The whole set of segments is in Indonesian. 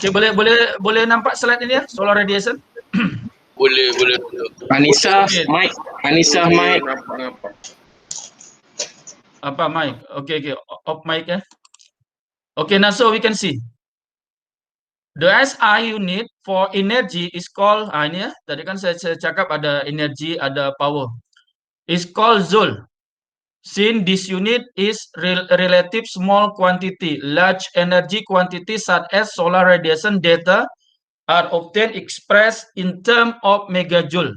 Oke, boleh nampak slide ini ya, solar radiation? Boleh. Anissa, Okay. Mike. Anissa, Boleh Mike. nampak. Apa mic? Okay. Off mic ya. Okay, now so we can see. The SI unit for energy is called, ini ya, tadi kan saya cakap ada energy, ada power. Is called joule. Since this unit is relative small quantity, large energy quantity such as solar radiation data are often expressed in terms of megajoule.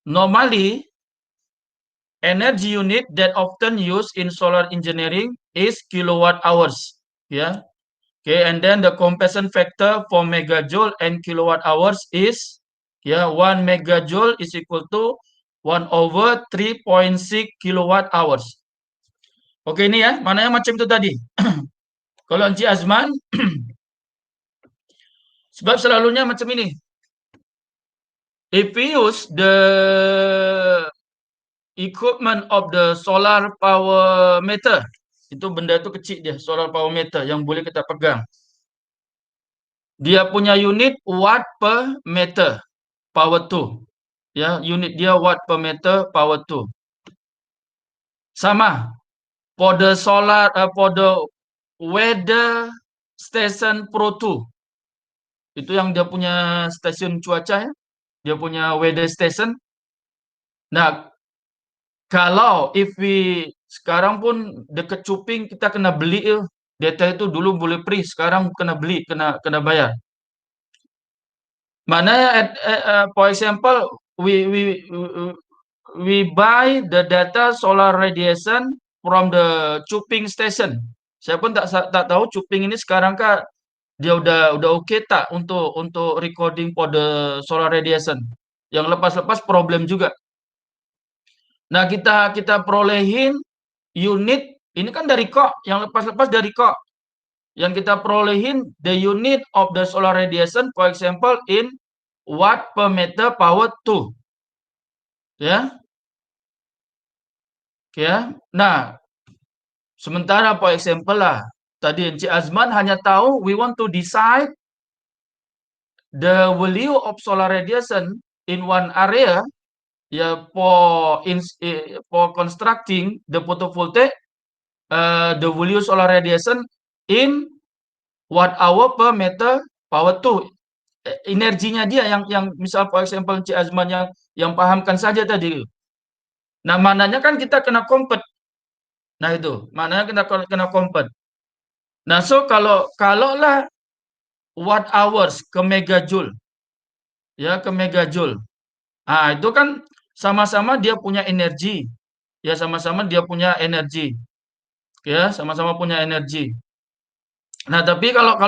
Normally, energy unit that often used in solar engineering is kilowatt hours. Yeah. Okay, and then the compression factor for megajoule and kilowatt hours is 1 megajoule is equal to 1/3.6 kilowatt hours. Oke, ini ya, mananya macam itu tadi. Kalau Encik Azman, sebab selalunya macam ini. If we use the equipment of the solar power meter, itu benda itu kecil dia, solar power meter yang boleh kita pegang. Dia punya unit watt per meter power 2. Ya, unit dia watt per meter power 2. Sama. For the solar for the weather station Pro 2. Itu yang dia punya stasiun cuaca ya. Dia punya weather station. Nah, kalau if we sekarang pun dekat Cuping kita kena beli data itu dulu boleh free, sekarang kena beli, kena bayar. Mana for example we buy the data solar radiation from the Cuping station. Saya pun tak tahu Cuping ini sekarang kah dia udah oke tak untuk recording for the solar radiation. Yang lepas-lepas problem juga. Nah, kita perolehin unit ini kan dari kok, yang lepas-lepas dari kok. Yang kita perolehin the unit of the solar radiation for example in watt per meter power 2. Ya. Ya. Nah, sementara for example lah, tadi Encik Azman hanya tahu we want to decide the value of solar radiation in one area for constructing the photovoltaic the value solar radiation in watt hour per meter power 2. Energinya dia yang misal for example Encik Azman yang pahamkan saja tadi. Nah, mananya kan kita kena convert. Nah, itu. Mananya kita kena convert. Nah, so kalaulah watt hours ke megajoule. Ya, ke megajoule. Ah, itu kan sama-sama dia punya energi. Ya, sama-sama dia punya energi. Ya, sama-sama punya energi. Nah, tapi kalau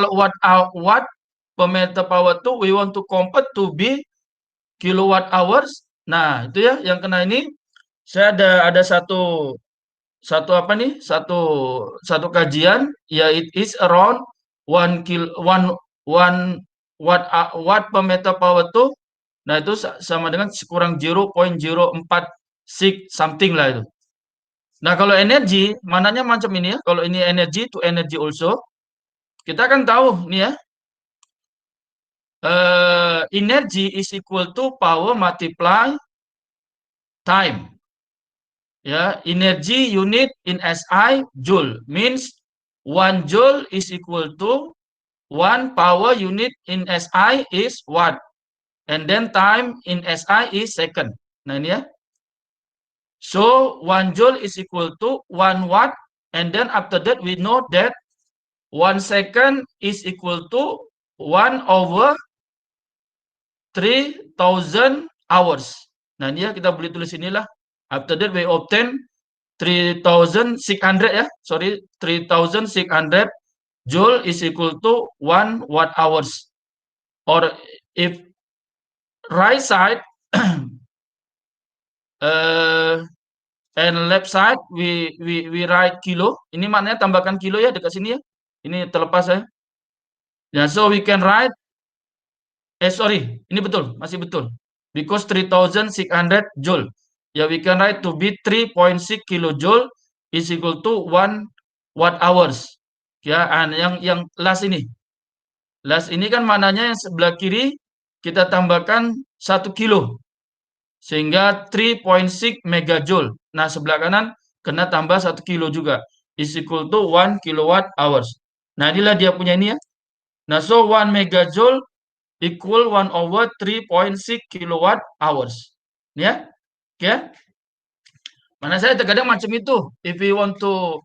watt per meter power 2 we want to convert to be kilowatt hours. Nah, itu ya yang kena ini. Saya ada satu apa nih? Satu kajian ya it is around 1 watt per meter power 2. Nah, itu sama dengan kurang 0.046 something lah itu. Nah, kalau energi, mananya macam ini ya. Kalau ini energy to energy also. Kita kan tahu nih ya. Energy is equal to power multiply time. Ya, energy unit in SI joule means 1 joule is equal to 1 power unit in SI is watt. And then time in SI is second. Nah, ini ya. So 1 joule is equal to 1 watt, and then after that we know that 1 second is equal to 1/3000 hours. Nah, ini ya kita boleh tulis inilah. After that we obtain 3600 ya. Sorry, 3600 joule is equal to 1 watt hours. Or if right side and left side we write kilo. Ini maknanya tambahkan kilo ya dekat sini ya. Ini terlepas ya. Ya, so we can write sorry, ini betul, masih betul. Because 3600 joule. Ya, we can write to be 3.6 kilojoule is equal to 1 watt hours. Ya, and yang last ini. Las ini kan mananya yang sebelah kiri kita tambahkan 1 kilo. Sehingga 3.6 megajoule. Nah, sebelah kanan kena tambah 1 kilo juga. Is equal to 1 kilowatt hours. Nah, inilah dia punya ini ya. Nah, so 1 megajoule equal 1 over 3.6 kilowatt hours. Ya, oke. Okay? Mana saya terkadang macam itu. If we want to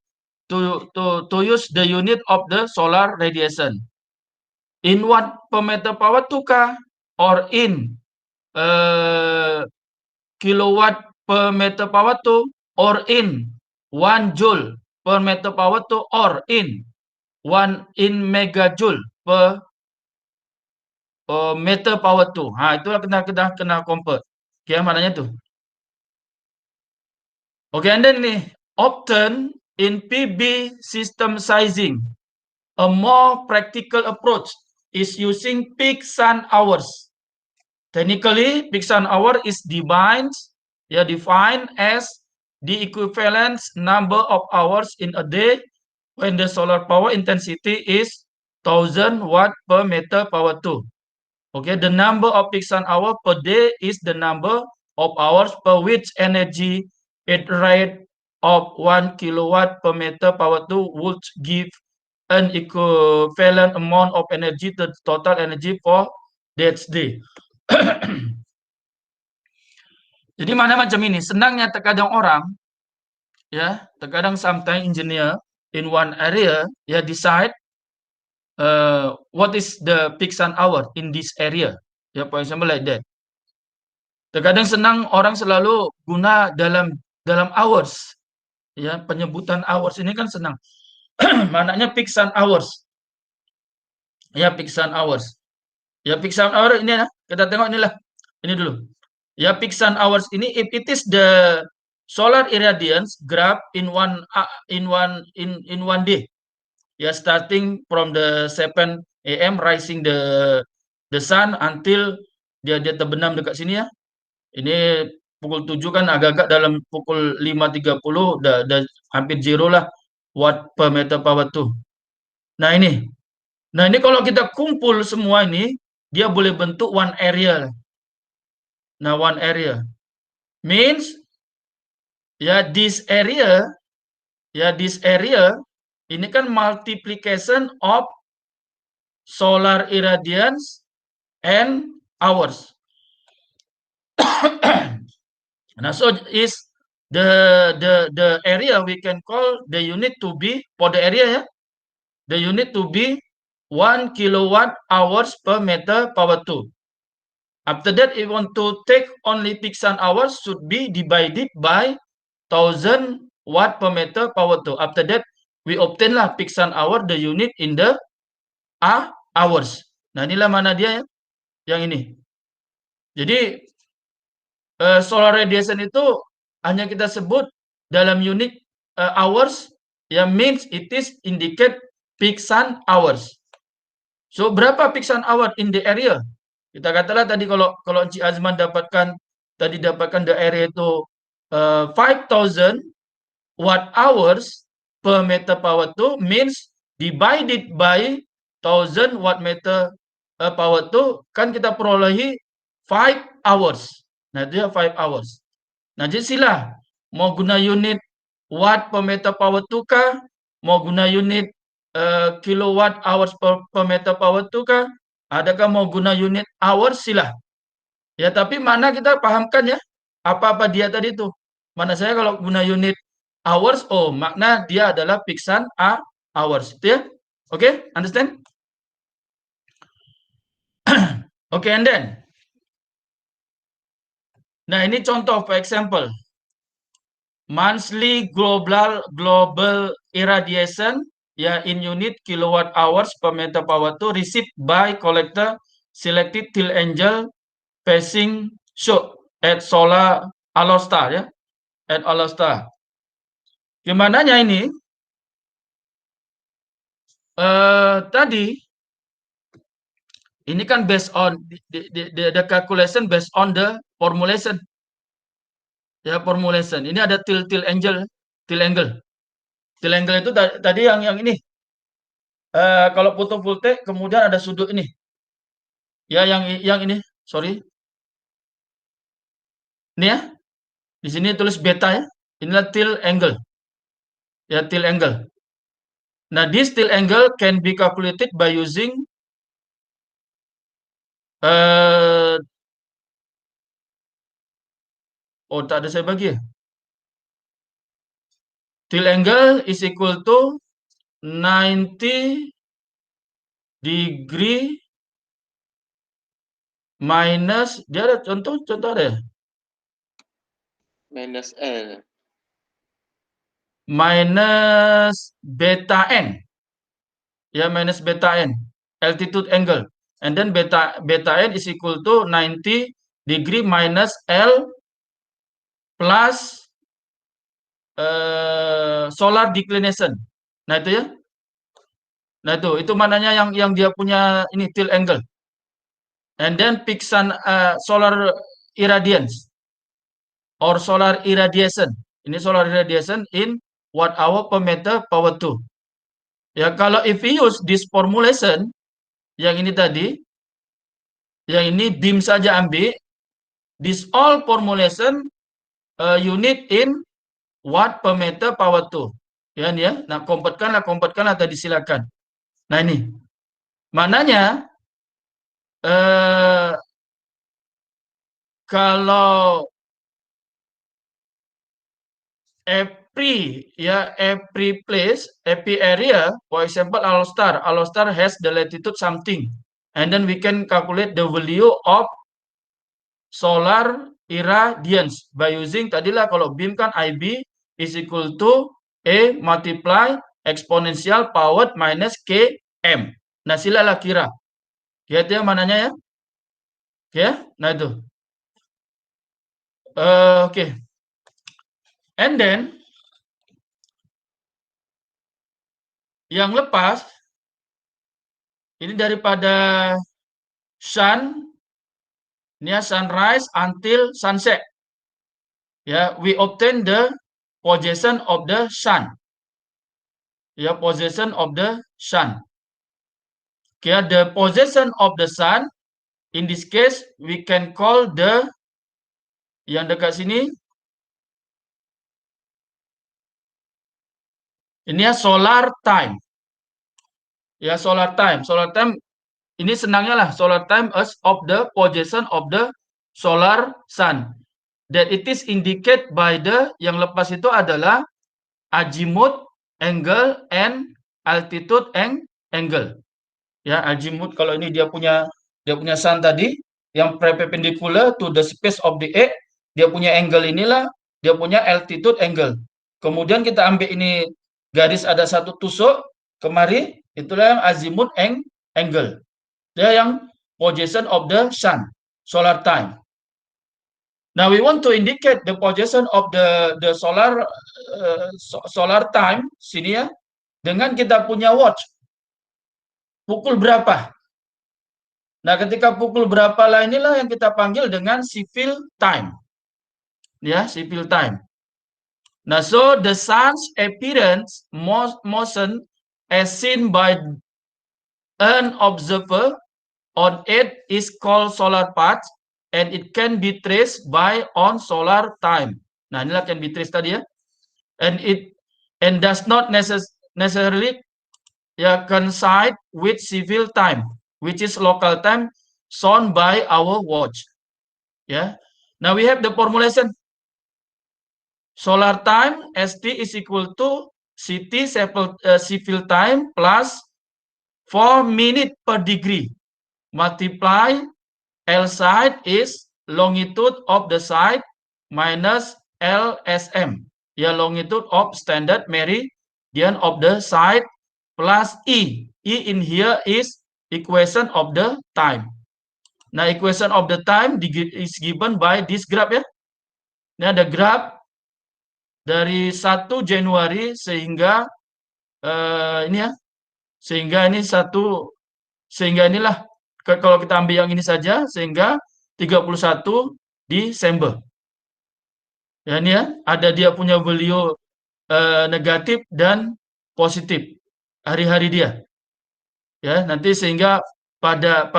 use the unit of the solar radiation. In what per meter power 2 kah? Or in kilowatt per meter power 2 or in 1 joule per meter power 2 or in 1 in megajoule per meter power 2. Nah, itulah kena convert. Oke, mananya tuh. Oke, and then nih, often in PV system sizing, a more practical approach is using peak sun hours. Technically, peak sun hour is defined as the equivalent number of hours in a day when the solar power intensity is 1000 watt per meter power 2. Okay, the number of peak sun hour per day is the number of hours per which energy at rate of 1 kilowatt per meter power 2 would give an equivalent amount of energy to the total energy for that day. Jadi mana macam ini, senangnya terkadang orang, ya, terkadang sometimes engineer in one area, ya, decide what is the peak sun hour in this area, ya, for example like that. Terkadang senang orang selalu guna dalam hours, ya, penyebutan hours ini kan senang. Mananya peak sun hours, ya, peak sun hours, ya, peak sun hour ini ya, kita tengok inilah, ini dulu. Ya, peak sun hours ini, if it is the solar irradiance graph in one day, ya, starting from the 7 AM rising the sun until dia terbenam dekat sini ya. Ini pukul 7 kan agak-agak dalam pukul 5.30 udah hampir zero lah watt per meter power tuh. Nah ini kalau kita kumpul semua ini dia boleh bentuk one area. Nah, one area means ya this area ini kan multiplication of solar irradiance and hours. Nah, so is the area we can call the unit to be for the area ya. The unit to be 1 kilowatt hours per meter power 2. After that, if we want to take only peak sun hours should be divided by 1000 watt per meter power 2. After that, we obtain lah peak sun hour the unit in the hours. Nah, inilah mana dia ya, yang ini. Jadi solar radiation itu hanya kita sebut dalam unit hours, ya, means it is indicate peak sun hours. So berapa peak sun hour in the area? Kita katalah tadi kalau Encik Azman dapatkan the area itu 5000 watt hours per meter power 2 means divided by 1000 watt meter power 2 kan kita perolehi 5 hours. Nah, dia 5 hours. Nah, jadi sila mau guna unit watt per meter power 2 kah? Mau guna unit kilowatt hours per meter power 2 kah? Adakah mau guna unit hours sila. Ya, tapi mana kita pahamkan ya apa-apa dia tadi itu. Mana saya kalau guna unit hours, oh makna dia adalah peak sun hours. Itu ya. Oke, understand? Oke, and then. Nah, ini contoh for example. Monthly global irradiation ya in unit kilowatt hours per meter power 2 received by collector selected till angel facing south at solar Alostar ya, at Alostar. Gimana ini? Tadi ini kan based on the calculation based on the formulation. Ya, formulation. Ini ada till angle. Till angle itu tadi yang ini. Kalau photovoltaik kemudian ada sudut ini. Ya, yang ini, sorry. Ini ya. Di sini tulis beta ya. Inilah tilt angle. Ya, tilt angle. Nah, this tilt angle can be calculated by using oh, tak ada saya bagi ya. Tilt angle is equal to 90 degree minus, dia ada contoh ada ya? Minus L. Minus beta n. Ya, minus beta n. Altitude angle. And then beta n is equal to 90 degree minus L plus solar declination. Nah, itu ya. Nah, itu mananya yang dia punya ini tilt angle. And then pick sun solar irradiance or solar irradiation. Ini solar irradiation in watt hour per meter power 2. Ya, kalau if we use this formulation yang ini tadi, yang ini beam saja ambil, this all formulation unit in watt per meter power 2. Ya, ya. Nah, kompetkanlah tadi silakan. Nah, ini. Mananya kalau every place, every area, for example, Alostar has the latitude something, and then we can calculate the value of solar irradiance by using tadilah kalau beam kan IB is equal to A multiply exponential power minus Km. Nah, silalah kira. Lihat ya mananya ya. Ya, nah itu. Oke. And then yang lepas ini daripada sun, ini ya sunrise until sunset. Ya, we obtain the position of the sun. Ya, position of the sun. Okay, the position of the sun, in this case, we can call the, yang dekat sini, ini ya solar time. Ya, solar time. Solar time, ini senangnya lah, solar time as of the position of the solar sun. That it is indicated by the, yang lepas itu adalah azimuth angle and altitude angle. Ya, azimuth kalau ini dia punya sun tadi yang perpendicular to the space of the egg, dia punya angle inilah, dia punya altitude angle. Kemudian kita ambil ini garis ada satu tusuk kemari, itulah yang azimuth angle. Dia yang position of the sun, solar time. Now we want to indicate the position of the solar time sini ya dengan kita punya watch. Pukul berapa? Nah, ketika pukul berapa lah inilah yang kita panggil dengan civil time. Ya, civil time. Nah, so the sun's appearance motion as seen by an observer on it is called solar path and it can be traced by on solar time. Nah, inilah can be traced tadi ya. And does not necessarily coincide with civil time, which is local time shown by our watch. Yeah. Now we have the formulation. Solar time ST is equal to CT civil time plus 4 minutes per degree multiply L side is longitude of the side minus LSM. Ya, longitude of standard meridian of the side plus E. E in here is equation of the time. Nah, equation of the time is given by this graph ya. Ini ada graph dari 1 Januari sehingga ini ya. Sehingga inilah kalau kita ambil yang ini saja sehingga 31 Desember. Ya, ini ya, ada dia punya value negatif dan positif hari-hari dia. Ya, nanti sehingga pada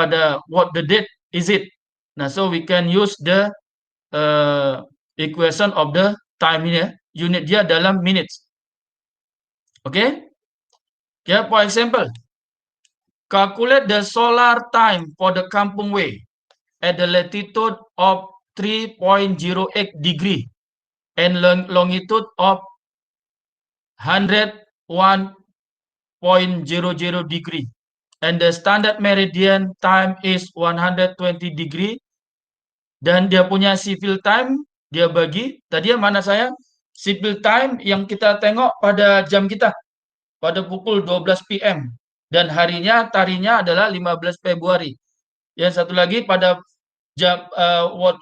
what the date is it. Nah, so we can use the equation of the time ini ya. Unit dia dalam minutes. Oke? Ya, for example, calculate the solar time for the Kampung Way at the latitude of 3.08 degree and longitude of 101.00 degree. And the standard meridian time is 120 degree. Dan dia punya civil time, dia bagi, tadi yang mana saya? Civil time yang kita tengok pada jam kita, pada pukul 12 PM. Dan harinya, tarinya adalah 15 Februari. Yang satu lagi pada jam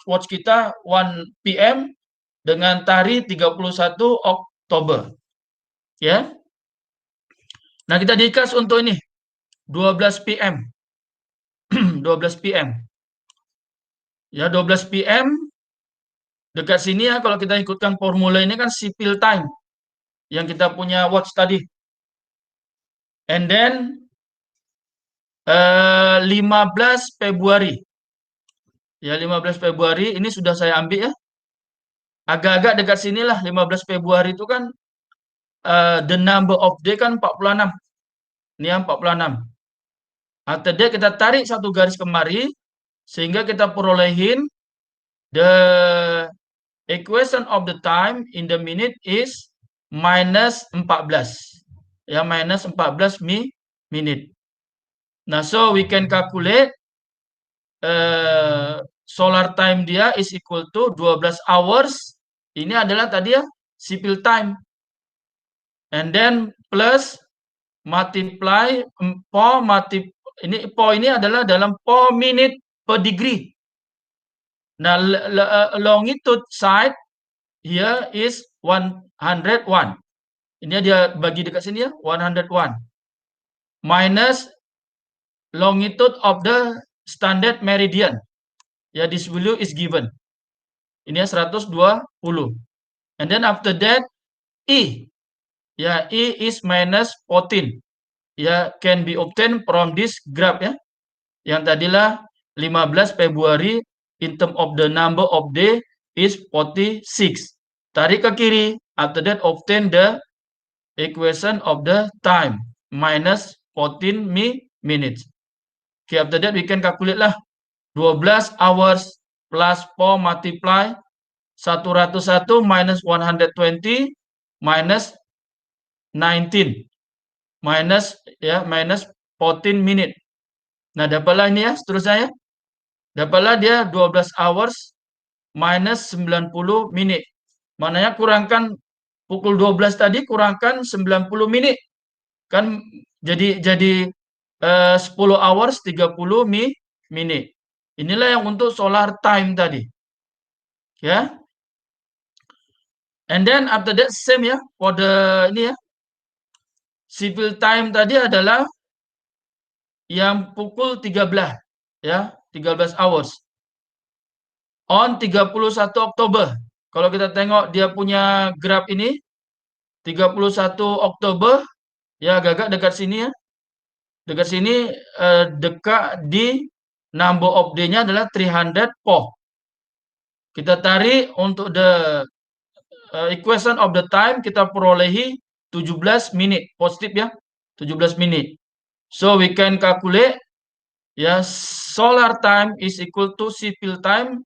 watch kita 1 PM dengan tari 31 Oktober. Ya. Nah, kita dikas untuk ini 12 PM. 12 PM. Ya, 12 PM dekat sini ya, kalau kita ikutkan formula ini kan civil time yang kita punya watch tadi. And then 15 Februari. Ya, 15 Februari ini sudah saya ambil ya. Agak-agak dekat sinilah 15 Februari itu kan the number of day kan 46. Ini yang 46. After that kita tarik satu garis kemari sehingga kita perolehin the equation of the time in the minute is minus 14. Ya, minus 14 minute. Nah, so we can calculate solar time dia is equal to 12 hours. Ini adalah tadi ya, civil time. And then plus multiply po ini adalah dalam per minute per degree. Nah, longitude side here is 101. Ini dia bagi dekat sini ya, 101. Minus longitude of the standard meridian. Ya, this value is given. Ini ya 120. And then after that, E. Ya, E is minus 14. Ya, can be obtained from this graph ya. Yang tadilah 15 Februari in term of the number of day is 46. Tarik ke kiri, after that obtain the equation of the time minus 14 minutes. Okay, after that we can calculate lah 12 hours plus 4 multiply 101 minus 120 minus 19 minus ya minus 14 minute. Nah, dapatlah ini ya seterusnya ya. Dapatlah dia 12 hours minus 90 menit. Maknanya kurangkan pukul 12 tadi kurangkan 90 menit. Kan jadi 10 hours 30 menit. Inilah yang untuk solar time tadi. Ya. And then after that same ya for the ini ya. Civil time tadi adalah yang pukul 13 ya, 13 hours. On 31 Oktober. Kalau kita tengok dia punya graf ini 31 Oktober ya agak-agak dekat sini ya. Dekat sini dekat di number of day-nya adalah 304. Kita tarik untuk the equation of the time kita perolehi 17 menit positif ya. 17 menit. So we can calculate ya solar time is equal to civil time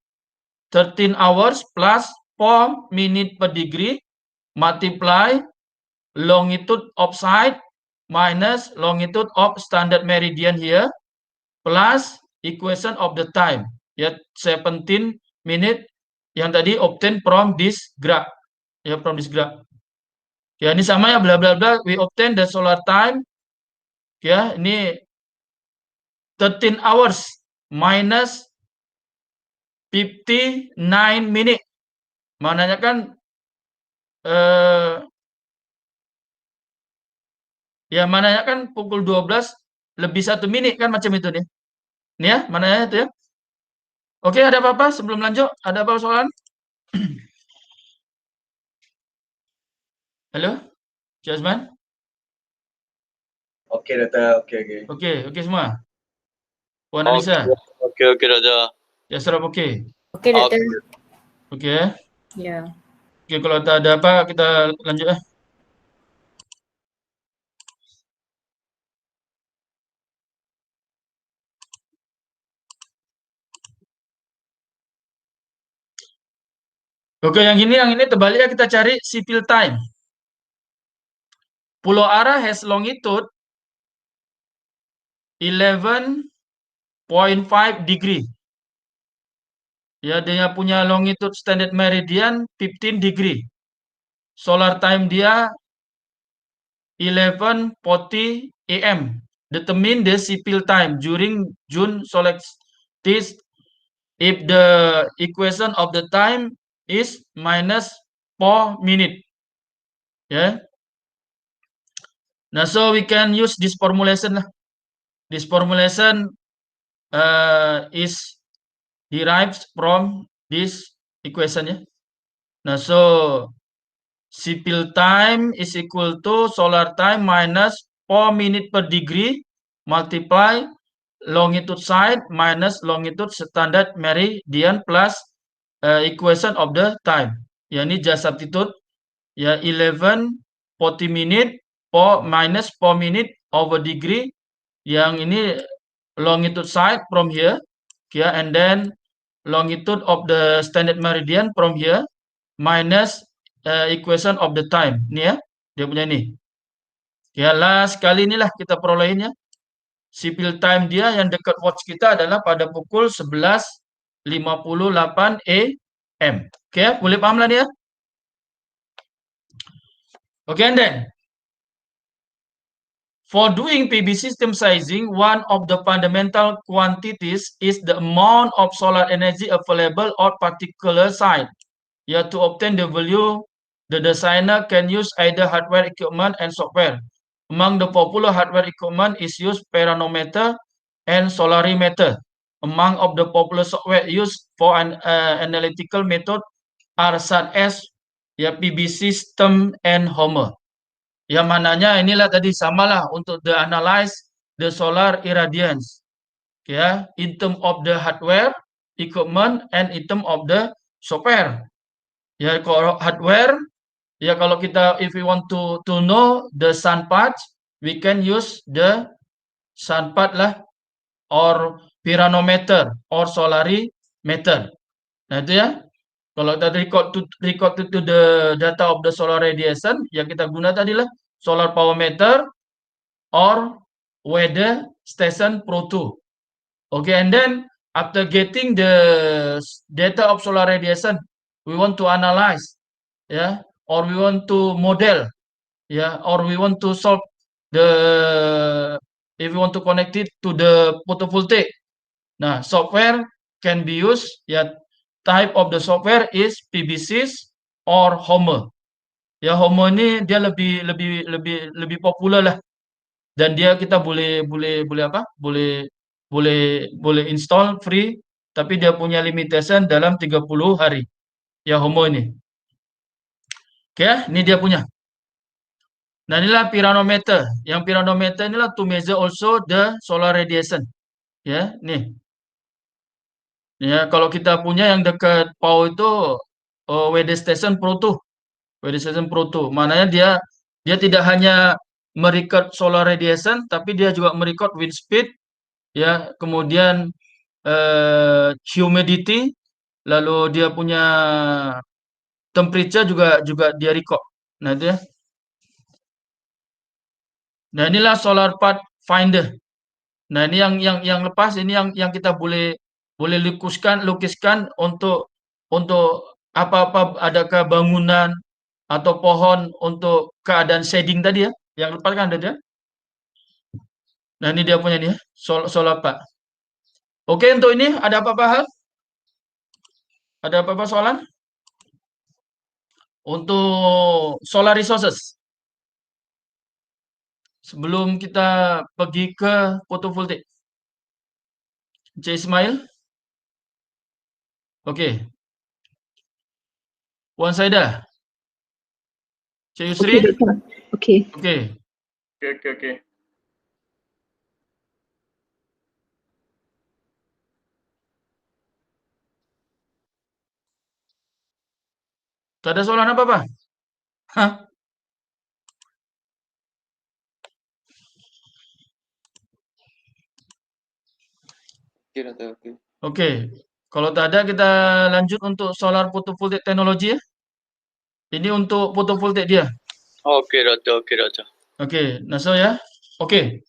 13 hours plus 4 minute per degree multiply longitude of side minus longitude of standard meridian here plus equation of the time ya 17 minute yang tadi obtain from this graph ya from this graph. Ya, ini sama ya bla bla bla we obtain the solar time ya ini 13 hours minus 59 minute. Maknanya kan ya mananya kan pukul 12 lebih 1 menit kan macam itu nih. Ini ya, mananya itu ya. Oke, ada apa-apa sebelum lanjut? Ada apa soalan? Halo? Jasman? Oke, dokter. Oke. Oke semua. Bu Analisa, Oke, dokter. ya serap oke. Oke, dokter. Oke ya. Ya. Oke, kalau tak ada apa kita lanjut ya. Oke, yang ini terbalik ya, kita cari civil time. Pulau Ara has longitude 11.5 degree. Ya, dia punya longitude standard meridian 15 degree. Solar time dia 11:40 AM. Determine the civil time during June solstice if the equation of the time is minus 4 minute. Yeah. Now, so we can use this formulation lah. This formulation is derived from this equation ya. Nah, so civil time is equal to solar time minus 4 minute per degree multiply longitude side minus longitude standard meridian plus equation of the time. Ya, ini just substitute ya 11:40 minute minus 4 minute over degree. Yang ini longitude side from here, yeah, and then longitude of the standard meridian from here minus equation of the time. Ini ya, dia punya ini. Ya, last kali inilah kita perolehinnya. Civil time dia yang dekat watch kita adalah pada pukul 11:58 AM. Oke, boleh paham lah dia? Oke, and then for doing PV system sizing, one of the fundamental quantities is the amount of solar energy available on particular site. Yeah, to obtain the value, the designer can use either hardware equipment and software. Among the popular hardware equipment is used pyranometer and solarimeter. Among of the popular software used for an analytical method are such as PV system and Homer. Yang mananya inilah tadi samalah untuk the analyze the solar irradiance. Ya, in term of the hardware, equipment, and in term of the software. Ya, kalau hardware, ya kalau kita if we want to know the sun path, we can use the sun path lah or pyranometer or solarimeter. Nah itu ya. Kalau kita record to the data of the solar radiation, yang kita guna tadi lah solar power meter or weather station Pro 2. Okay, and then after getting the data of solar radiation, we want to analyze, yeah, or we want to model, yeah, or we want to solve if we want to connect it to the photovoltaic. Nah, software can be used, yeah. Type of the software is PVSys or Homer. Ya, Homer ini dia lebih populer lah. Dan dia kita boleh install free, tapi dia punya limitation dalam 30 hari. Ya, Homer ini. Oke, ini dia punya. Nah, inilah pyranometer. Yang pyranometer inilah to measure also the solar radiation. Ya, nih. Ya, kalau kita punya yang dekat PAU itu weather station Pro 2. Weather station Pro 2. Maknanya dia tidak hanya merecord solar radiation, tapi dia juga merecord wind speed, ya, kemudian humidity, lalu dia punya temperature juga dia record. Nah itu ya. Nah inilah solar path finder. Nah ini yang lepas ini yang kita boleh lukiskan untuk apa adakah bangunan atau pohon untuk keadaan shading tadi ya. Yang lepas kan ada dia. Nah ini dia punya nih ya, solar path. Oke, untuk ini ada apa-apa hal? Ada apa-apa soalan? Untuk solar resources. Sebelum kita pergi ke photovoltaic. C. Ismail? Oke. Puan Saida? C. Yusri? Oke. Oke. Tak ada soalan apa-apa? Hah? Oke, kalau tak ada kita lanjut untuk solar photovoltaic teknologi ya. Ini untuk photovoltaic dia. Oke, Roto. Oke, Naso ya. Oke,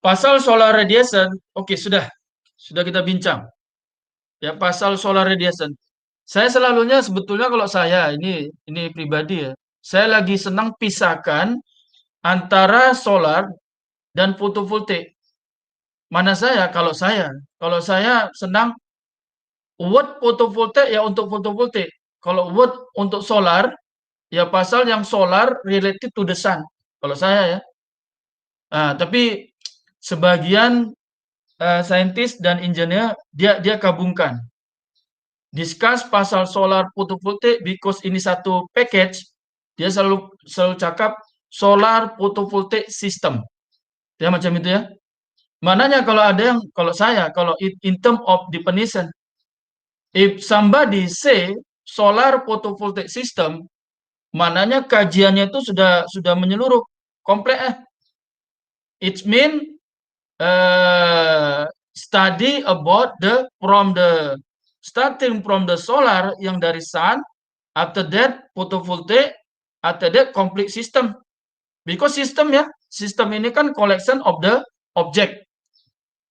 pasal solar radiation. Oke, sudah kita bincang. Ya, pasal solar radiation. Saya selalunya sebetulnya kalau saya ini pribadi ya. Saya lagi senang pisahkan antara solar dan fotovoltaik. Mana kalau saya senang word fotovoltaik ya untuk fotovoltaik. Kalau word untuk solar ya pasal yang solar related to the sun. Kalau saya ya. Nah, tapi sebagian saintis dan engineer dia gabungkan. Discuss pasal solar photovoltaic because ini satu package, dia selalu cakap solar photovoltaic system. Ya macam itu ya. Mananya kalau in term of definition, if somebody say solar photovoltaic system, mananya kajiannya itu sudah menyeluruh, komplek. It mean study about starting from the solar yang dari sun, after that photovoltaic, after that complete system. Because sistem ini kan collection of the object.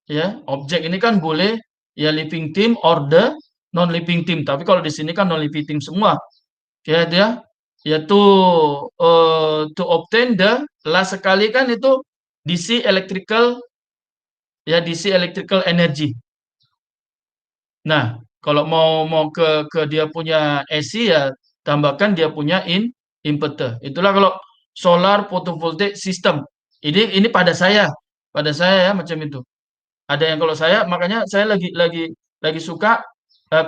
Ya, objek ini kan boleh ya living thing or the non living thing. Tapi kalau di sini kan non living thing semua. Ya dia yaitu to obtain the last sekali kan itu DC electrical energy. Nah, kalau mau ke dia punya AC ya tambahkan dia punya inverter. Itulah kalau solar photovoltaic system. Ini pada saya ya macam itu. Ada yang kalau saya makanya saya lagi suka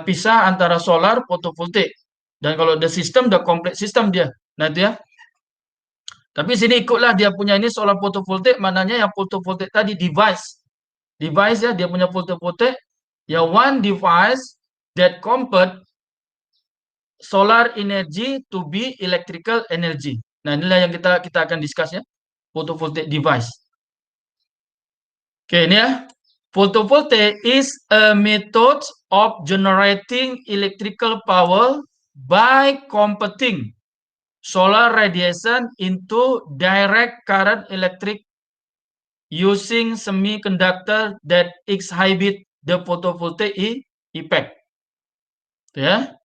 pisah antara solar photovoltaic. Dan kalau the system the complete system dia. Nah itu ya. Tapi sini ikutlah dia punya ini solar photovoltaic mananya yang photovoltaic tadi device. Device ya dia punya photovoltaic ya one device that convert solar energy to be electrical energy. Nah, inilah yang kita akan discuss ya. Photovoltaic device. Oke, ini ya. Photovoltaic is a method of generating electrical power by converting solar radiation into direct current electric using semiconductor that exhibit the photovoltaic effect. Ya.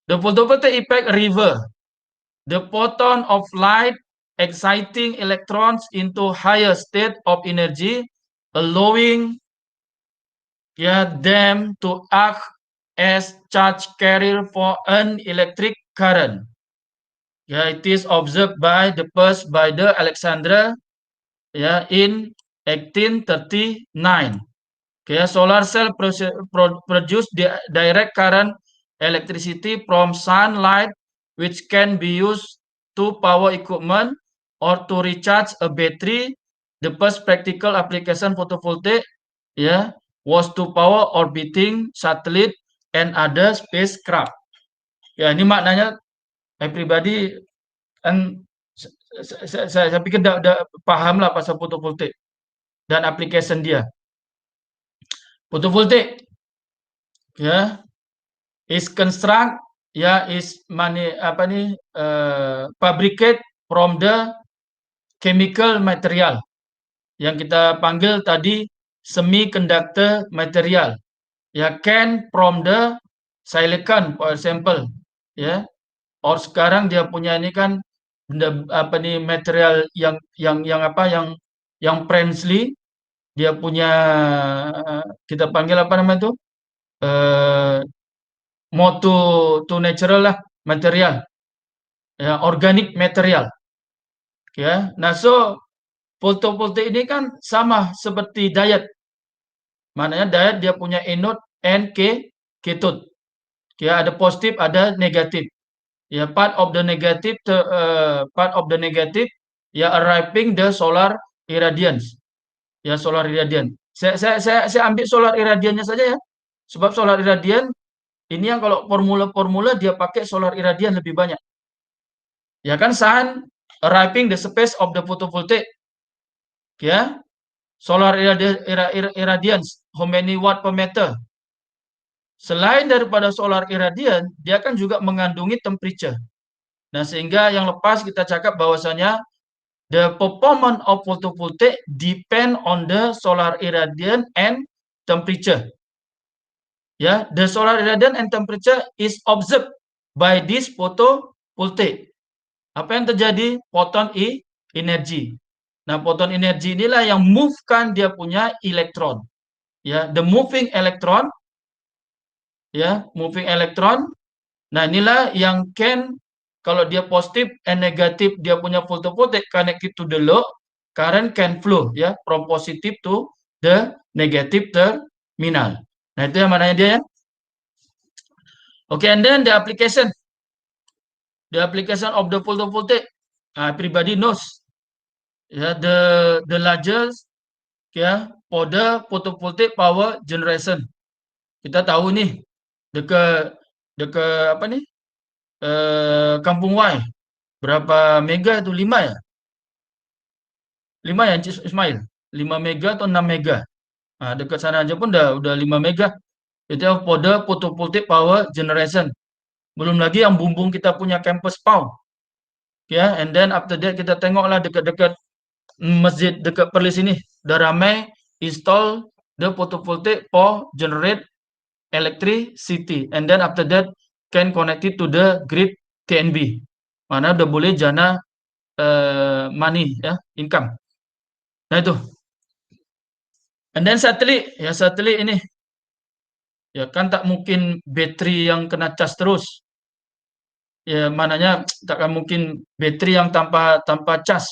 The photovoltaic effect reverse the photon of light exciting electrons into higher state of energy, allowing them to act as charge carrier for an electric current. It is observed by the Alexander in 1839. Solar cell produce direct current electricity from sunlight, which can be used to power equipment or to recharge a battery. The first practical application photovoltaic was to power orbiting satellite and other spacecraft. Ya, ini maknanya pribadi kan saya pikir udah paham lah pasal photovoltaic dan application dia. Photovoltaic is construct is fabricate from the chemical material yang kita panggil tadi semiconductor material. Can from the silicon for example. Or sekarang dia punya ini kan material yang friendly, dia punya kita panggil apa namanya itu more to natural lah material, organic material. Nah so photovoltaic ini kan sama seperti diode. Maknanya diode dia punya anode and cathode. Ada positif, ada negatif. Part of the negative arriving the solar irradiance. Solar irradiance. Saya ambil solar irradiance saja ya. Sebab solar irradiance Ini yang kalau formula-formula dia pakai solar irradiance lebih banyak. Ya kan, sun arriving the space of the photovoltaic. Ya. Solar irradiance, how many watt per meter? Selain daripada solar irradiance, dia kan juga mengandungi temperature. Nah, sehingga yang lepas kita cakap bahwasanya the performance of photovoltaic depend on the solar irradiance and temperature. Ya, the solar irradiance and temperature is observed by this photovoltaic. Apa yang terjadi? Photon energy. Nah, photon energy inilah yang move-kan dia punya elektron. Ya, the moving electron, ya, moving electron. Nah, inilah yang kalau dia positif and negatif dia punya photovoltaic connected to the load, current can flow, ya, from positive to the negative terminal. Nah, itu yang mananya dia, ya. Okay, and then the application of the photovoltaic, everybody knows, ya, the largest, ya, for the photovoltaic power generation. Kita tahu nih dekat apa nih, Kampung Y berapa mega itu, 5 ya, 5 ya Ismail, 5 mega atau 6 mega. Nah, dekat sana aja pun udah 5 mega. Itu for the photovoltaic power generation. Belum lagi yang bumbung kita punya campus PAU. Ya, and then after that kita tengoklah dekat-dekat masjid dekat Perlis ini, udah ramai install the photovoltaic for generate electricity, and then after that can connect it to the grid TNB. Mana udah boleh jana money, ya, income. Nah, itu. And then satelit, ya, satelit ini, ya kan tak mungkin bateri yang kena cas terus. Ya, mananya takkan mungkin bateri yang tanpa cas.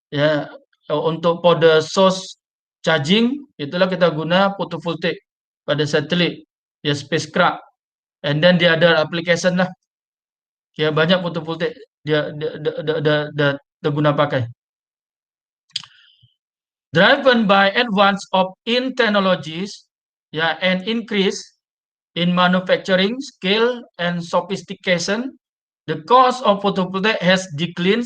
Ya, untuk pada source charging itulah kita guna photovoltaic pada satelit, ya, spacecraft. And then dia ada application lah. Ya, banyak photovoltaic dia guna pakai. Driven by advance of in technologies, ya, and increase in manufacturing scale and sophistication, the cost of photovoltaic has declined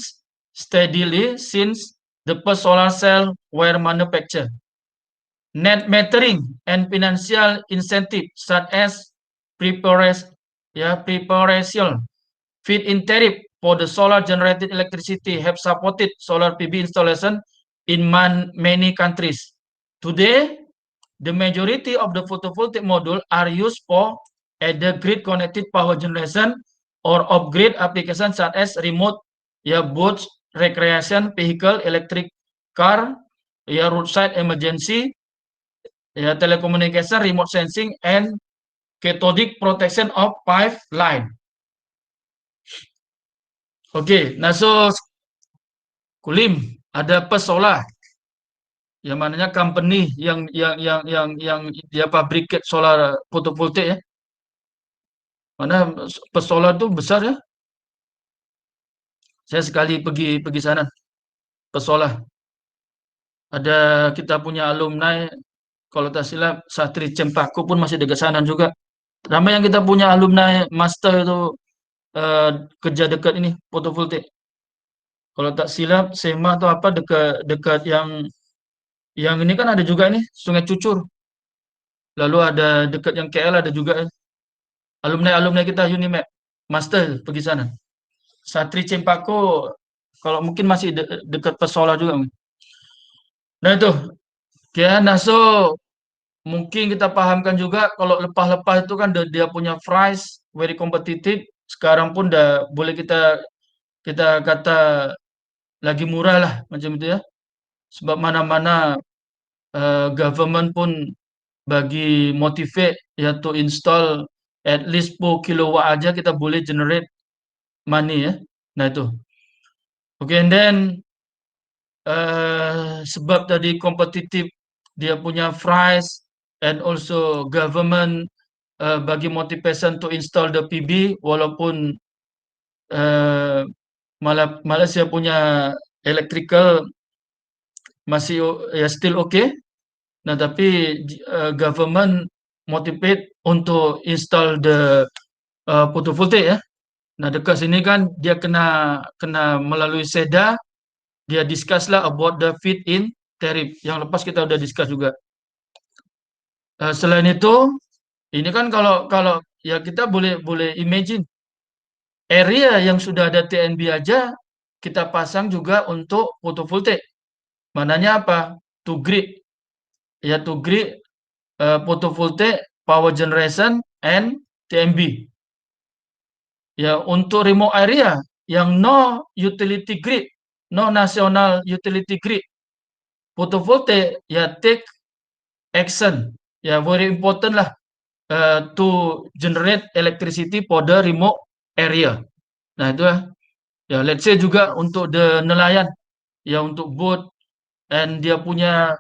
steadily since the first solar cell were manufactured. Net metering and financial incentive such as preparation, feed-in tariff for the solar generated electricity have supported solar PV installation in many countries. Today, the majority of the photovoltaic module are used for either grid-connected power generation or off-grid applications such as remote, ya, boats, recreation vehicle, electric car, ya, roadside emergency, ya, telecommunication, remote sensing, and cathodic protection of pipeline. Oke, nah, so Kulim ada Pesola, yang mananya company yang dia fabricate solar photovoltaic, ya. Mana Pesola itu besar, ya. Saya sekali pergi sana, Pesola. Ada kita punya alumni, kalau tak silap Satri Cempaka pun masih dekat sana juga. Ramai yang kita punya alumni master itu kerja dekat ini photovoltaic. Kalau tak silap SEMA atau apa dekat yang ini kan ada juga ini Sungai Cucur. Lalu ada dekat yang KL ada juga alumni kita Unimap master pergi sana. Satri Cempaka kalau mungkin masih dekat Pesola juga. Nah, itu. Ya, nah, so mungkin kita pahamkan juga kalau lepas-lepas itu kan dia punya price very competitive. Sekarang pun udah boleh kita kata lagi murah lah macam itu, ya. Sebab mana-mana government pun bagi motivate, ya, to install at least 10 kilowatt aja kita boleh generate money, ya. Nah, itu. Okay, and then sebab tadi kompetitif dia punya price and also government bagi motivation to install the PV, walaupun Malaysia punya electrical masih, ya, still okay. Nah, tapi government motivate untuk install the photovoltaic ya. Nah, dekat sini kan dia kena melalui SEDA, dia discuss lah about the feed-in tariff. Yang lepas kita udah discuss juga. Selain itu, ini kan kalau kalau ya kita boleh imagine area yang sudah ada TNB aja kita pasang juga untuk photovoltaic. Mananya apa? To grid. Ya, to grid photovoltaic, power generation, and TNB. Ya, untuk remote area yang no utility grid, no national utility grid, photovoltaic ya take action. Ya, very important lah to generate electricity for the remote area. Nah, itu ya let's say juga untuk the nelayan, ya untuk boat and dia punya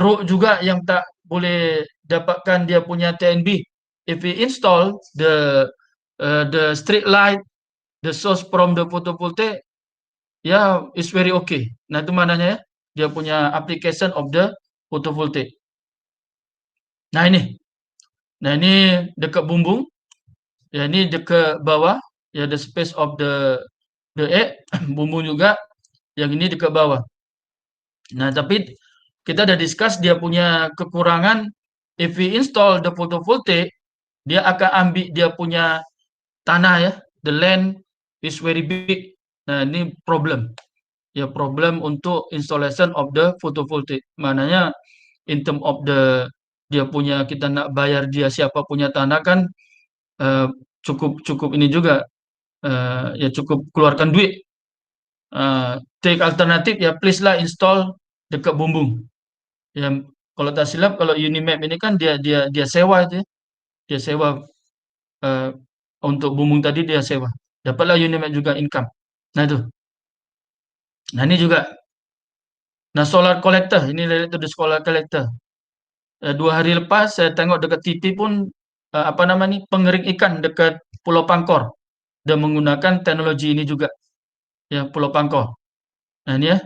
road juga yang tak boleh dapatkan dia punya TNB. If we install the street light, the source from the photovoltaic, ya is very okay. Nah, itu mananya ya, dia punya application of the photovoltaic. Nah, ini dekat bumbung, ya ini dekat bawah, ya the space of the egg, bumbung juga, yang ini dekat bawah. Nah, tapi kita udah discuss dia punya kekurangan. If we install the photovoltaic, dia akan ambil dia punya tanah ya, the land is very big. Nah, ini problem. Ya, problem untuk installation of the photovoltaic. Mananya in term of the dia punya kita nak bayar dia siapa punya tanah kan eh, cukup ini juga ya cukup keluarkan duit. Take alternatif ya please lah install dekat bumbung. Ya, kalau tak silap kalau Unimap ini kan dia sewa itu ya. Dia sewa eh, untuk bumbung tadi dia sewa. Dapatlah Unimap juga income. Nah itu. Nah ini juga. Nah, solar collector ini related to the solar collector. 2 hari lepas saya tengok dekat TV pun apa nama nih pengering ikan dekat Pulau Pangkor. Dia menggunakan teknologi ini juga. Ya, Pulau Pangkor. Nah, ini ya.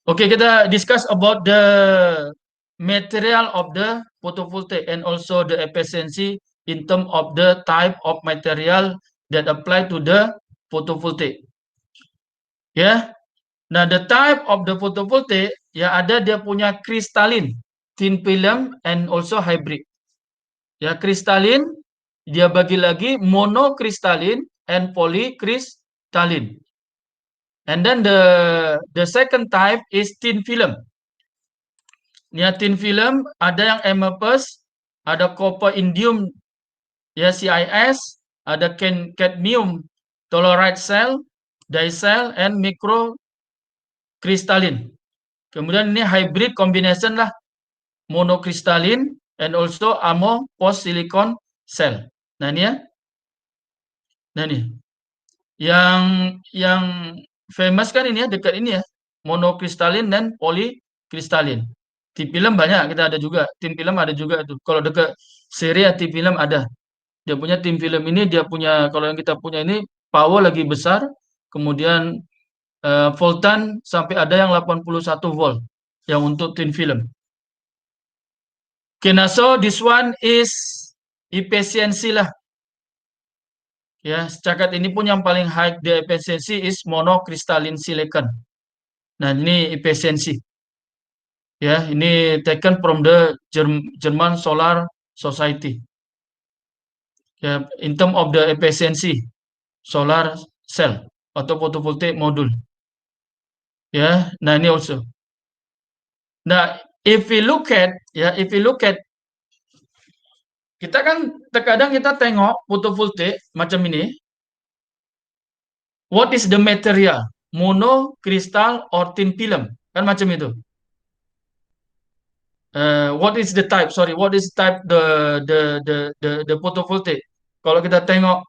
Oke, kita discuss about the material of the photovoltaic and also the efficiency in term of the type of material that apply to the photovoltaic. Ya. Nah, the type of the photovoltaic ya ada dia punya kristalin, thin film and also hybrid. Ya, kristalin dia bagi lagi monokristalin and polycrystalline. And then the second type is thin film. Ya, thin film ada yang amorphous, ada copper indium ya CIS, ada cadmium telluride cell, dicell and microcrystalline. Kemudian ini hybrid combination lah, monocrystalline and also amorphous silicon cell. Nah, ini ya. Nah, ini yang famous kan ini ya dekat ini ya, monokristalin dan polikristalin. Thin film banyak kita ada juga, thin film ada juga itu. Kalau dekat seri thin film ada. Dia punya thin film ini dia punya kalau yang kita punya ini power lagi besar, kemudian voltan sampai ada yang 81 volt yang untuk thin film. Okay, nah, so this one is efficiency lah. Ya, setakat ini pun yang paling high the efficiency is monocrystalline silicon. Nah, ini efisiensi. Ya, ini taken from the German Solar Society. Ya, in term of the efficiency solar cell atau photovoltaic module. Ya, nah ini also. Nah, if we look at kita kan terkadang kita tengok photovoltaic macam ini. What is the material? Mono, crystal, or thin film? Kan macam itu. What is the type? Sorry, what is type the photovoltaic? Kalau kita tengok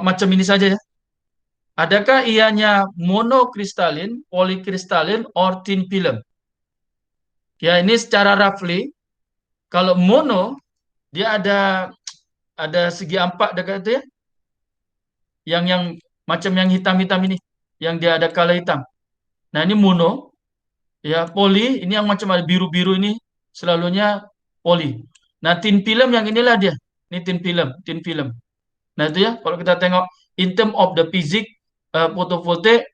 macam ini saja ya. Adakah ianya monokristalin, polikristalin, or thin film? Ya, ini secara roughly. Kalau mono dia ada segi empat dekat itu ya. Yang macam yang hitam-hitam ini, yang dia ada color hitam. Nah, ini mono. Ya, poli ini yang macam ada biru-biru ini selalunya poli. Nah, tin film yang inilah dia. Ini tin film. Nah, itu ya, kalau kita tengok in term of the physics photovoltaic,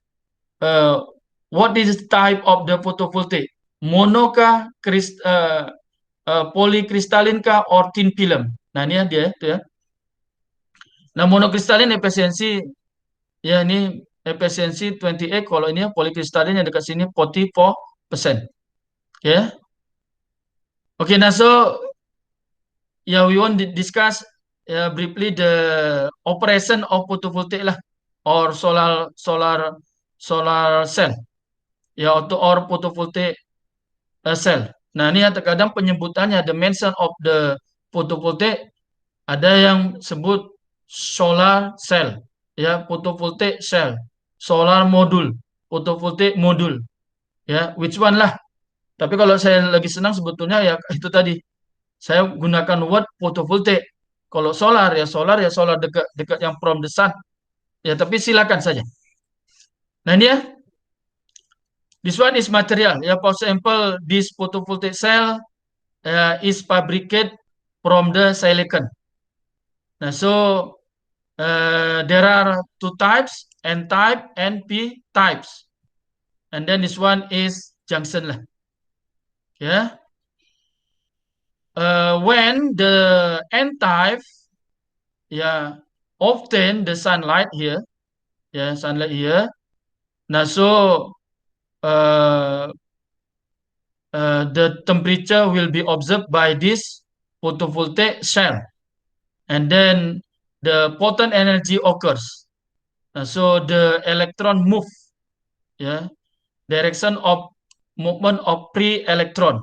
what is the type of the photovoltaic? Mono kah, polycrystalline kah, or thin film? Nah, ini ya dia itu ya. Nah, monokristalin efisiensi ya ini efisiensi 28, kalau ini ya polycrystalline yang dekat sini 44%. Ya. Oke, nah so yeah, we want to discuss briefly the operation of photovoltaic lah, or solar cell, ya, atau or photovoltaic cell. Nah, ini ya terkadang penyebutannya, the mention of the photovoltaic, ada yang sebut solar cell, ya, photovoltaic cell, solar module, photovoltaic module, ya, which one lah. Tapi kalau saya lagi senang sebetulnya ya itu tadi, saya gunakan word photovoltaic. Kalau solar ya solar dekat dekat yang from the sun. Ya, tapi silakan saja. Nah, ini ya, this one is material. Ya, for example, this photovoltaic cell is fabricated from the silicon. Nah, so there are two types, N type and P types. And then this one is junction lah. Ya. When the N type, ya, obtain the sunlight here, ya, sunlight here. Nah, so the temperature will be observed by this photovoltaic cell, and then the photon energy occurs. So the electron move, yeah, direction of movement of free electron,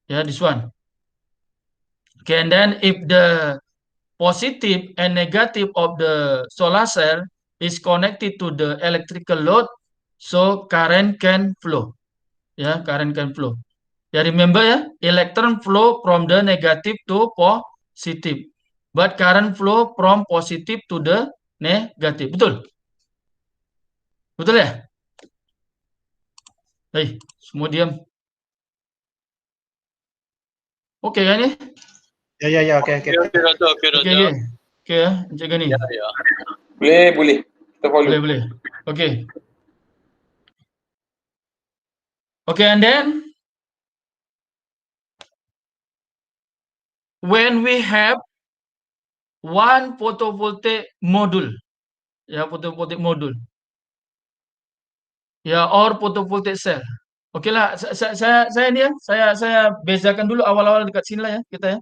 yeah, this one. Okay, and then if the positive and negative of the solar cell is connected to the electrical load, so current can flow, yeah, current can flow. Ya, remember ya, electron flow from the negative to positive, but current flow from positive to the negative. Betul? Betul ya? Hei, semua diam. Oke kan ya? Ya, oke. Oke, Roto. Oke ya, Encik Gani. Ya. Boleh. Kita follow. Boleh. Oke. Oke, and then when we have one photovoltaic module, ya, photovoltaic module, ya, or photovoltaic cell. Oke lah, saya ini ya, saya bezakan dulu awal-awal dekat sini lah ya kita ya.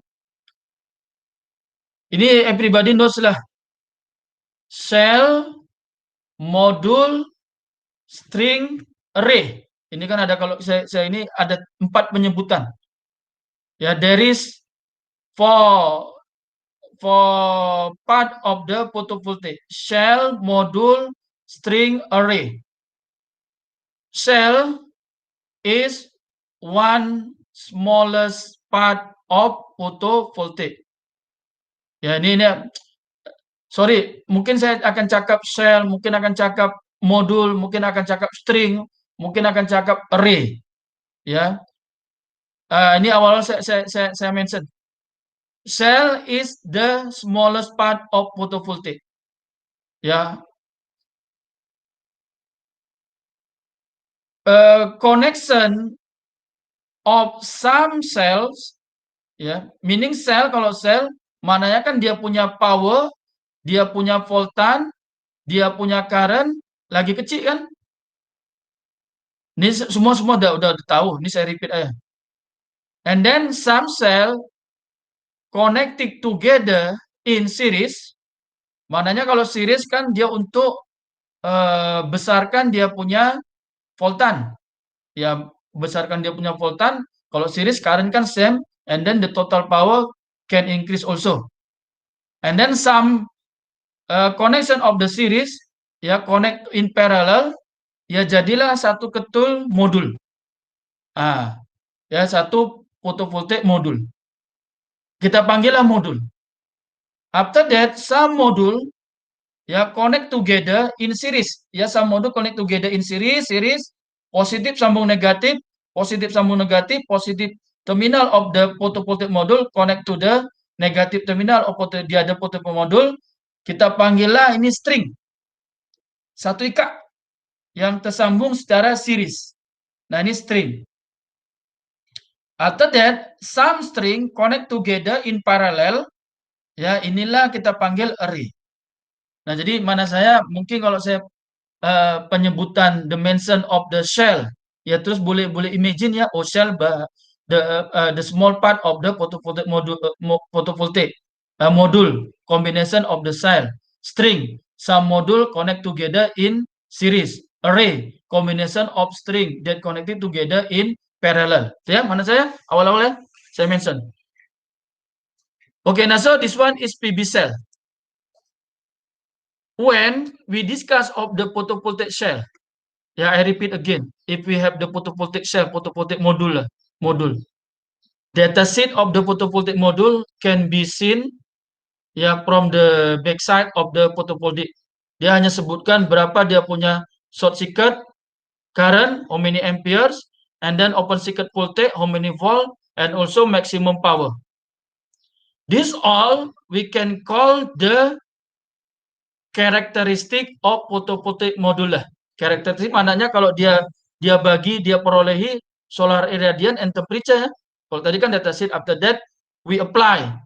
Ini everybody knows lah. Cell, module, string, array. Ini kan ada, kalau saya ini ada 4 penyebutan. Ya, there is for part of the photovoltaic: cell, module, string, array. Cell is one smallest part of photovoltaic. Ya, ini sorry, mungkin saya akan cakap cell, mungkin akan cakap modul, mungkin akan cakap string, mungkin akan cakap array. Ya, ini awal saya mention. Cell is the smallest part of photovoltaic. Ya, connection of some cells, ya, meaning cell, kalau cell mananya kan dia punya power, dia punya voltan, dia punya current, lagi kecil kan? Ini semua udah tahu. Ini saya repeat aja. And then some cell connected together in series. Mananya kalau series kan dia untuk besarkan dia punya voltan. Ya, besarkan dia punya voltan. Kalau series current kan same, and then the total power can increase also. And then some connection of the series, ya, connect in parallel, ya, jadilah satu ketul modul. Ya, satu photovoltaic modul. Kita panggillah modul. After that, some module, ya, connect together in series. Ya, some module connect together in series, positif sambung negatif, positif sambung negatif, positif terminal of the photovoltaic module connect to the negative terminal of the other photovoltaic module. Kita panggillah ini string. Satu ikat yang tersambung secara series. Nah, ini string. After that, some string connect together in parallel. Ya, inilah kita panggil array. Nah, jadi mana saya mungkin kalau saya penyebutan dimension of the shell, ya terus boleh imagine ya, shell the small part of the photovoltaic module combination of the cell, string, some module connect together in series, array, combination of string that connected together in parallel. Ya, mana saya awal-awal ya saya mention. Okay, now so this one is PV cell. When we discuss of the photovoltaic cell, yeah, I repeat again, if we have the photovoltaic cell, photovoltaic module, data sheet of the photovoltaic module can be seen ya from the backside of the photovoltaic. Dia hanya sebutkan berapa dia punya short circuit current, how many amperes, and then open circuit voltage, how many volt, and also maximum power. This all we can call the characteristic of photovoltaic module. Karakteristik maknanya kalau dia perolehi solar irradiance and temperature. Kalau tadi kan data sheet, after that we apply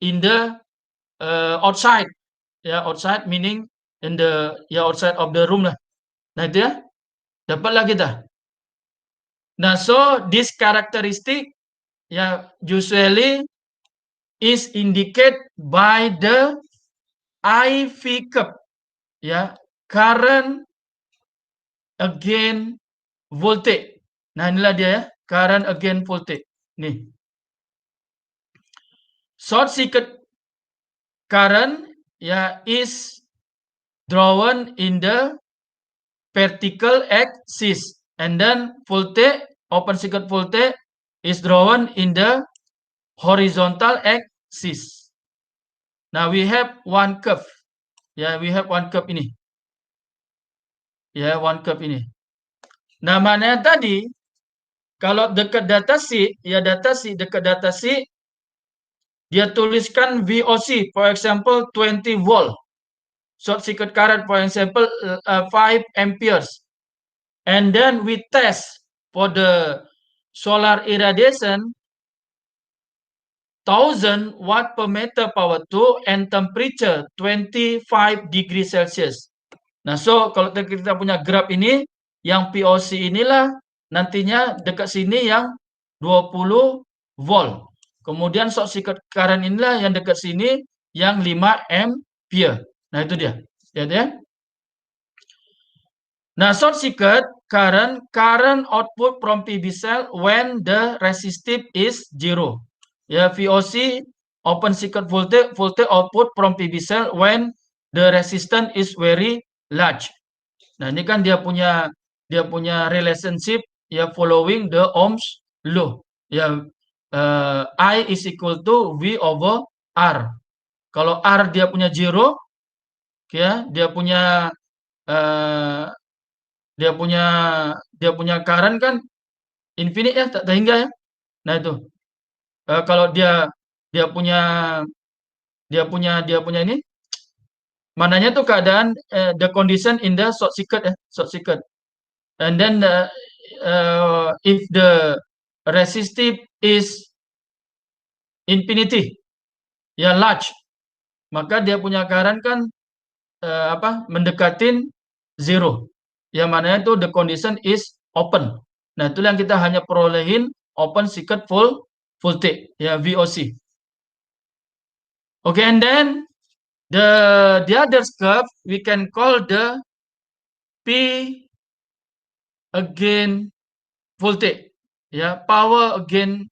in the outside. Ya, outside meaning in the outside of the room lah. Nah, itu ya. Dapatlah kita. Nah, so this characteristic usually is indicated by the IV curve, current against voltage. Nah, inilah dia ya, current against voltage. Nih. Short circuit current is drawn in the vertical axis, and then voltage, open circuit voltage is drawn in the horizontal axis. Now we have one curve. We have one curve ini. One curve ini. Nah, mana tadi kalau dekat data sheet, dekat data sheet dia tuliskan VOC, for example 20 volt. Short circuit current, for example 5 amperes. And then we test for the solar irradiation 1000 watt per meter power 2 and temperature 25 degrees Celsius. Nah, so kalau kita punya graf ini, yang POC inilah nantinya dekat sini yang 20 volt. Kemudian short circuit current inilah yang dekat sini yang 5 ampere. Nah, itu dia. Lihat ya. Nah, short circuit current output from PV cell when the resistive is 0. Ya, VOC open circuit voltage output from PV cell when the resistance is very large. Nah, ini kan dia punya relationship following the Ohm's law. I is equal to V over R. Kalau R dia punya 0, dia punya current kan infinite ya, tak terhingga ya. Nah, itu. Kalau dia punya ini, mananya tuh keadaan the condition in the short circuit. And then if the resistive is infinity, large, maka dia punya current kan mendekatin 0. Yang mananya itu the condition is open. Nah, itulah yang kita hanya perolehin open circuit voltage, VOC. Okay, and then the other curve we can call the P against voltage, power against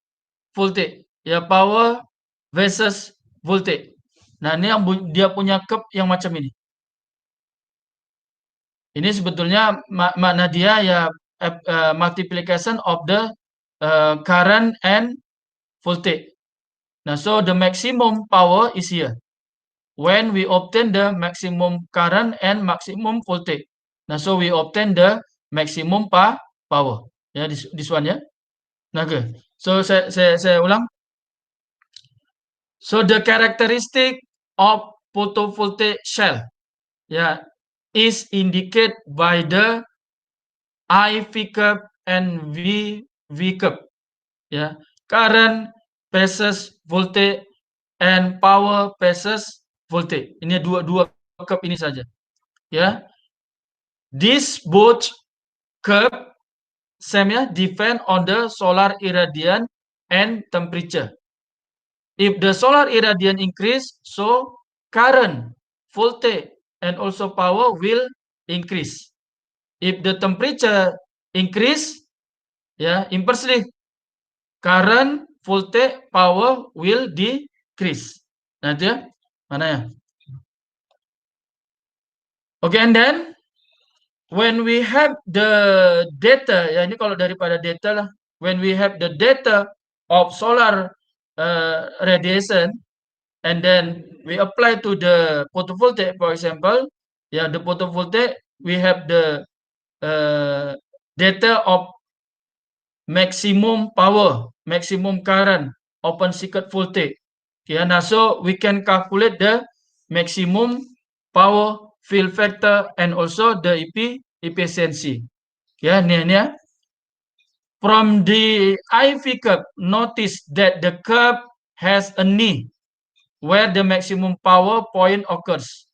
voltage, power versus voltage. Nah, ini yang dia punya curve yang macam ini. Ini sebetulnya makna dia multiplication of the current and voltage. Nah, so the maximum power is here when we obtain the maximum current and maximum voltage. Nah, so we obtain the maximum power. This one ya. Okay. So saya ulang. So the characteristic of photovoltaic cell, is indicated by the IV curve and V curve. Current versus voltage and power versus voltage. Ini dua curve ini saja. This both curve same depend on the solar irradiance and temperature. If the solar irradiance increase, so current, voltage, and also power will increase. If the temperature increase, inversely, current, voltage, power will decrease. Nah itu mana ya? Okay, and then when we have the data, ini kalau daripada data lah. When we have the data of solar radiation, and then we apply to the photovoltaic, for example, the photovoltaic, we have the data of maximum power, maximum current, open circuit voltage. Now so we can calculate the maximum power, fill factor, and also the efficiency. Ini. From the IV curve, notice that the curve has a knee where the maximum power point occurs.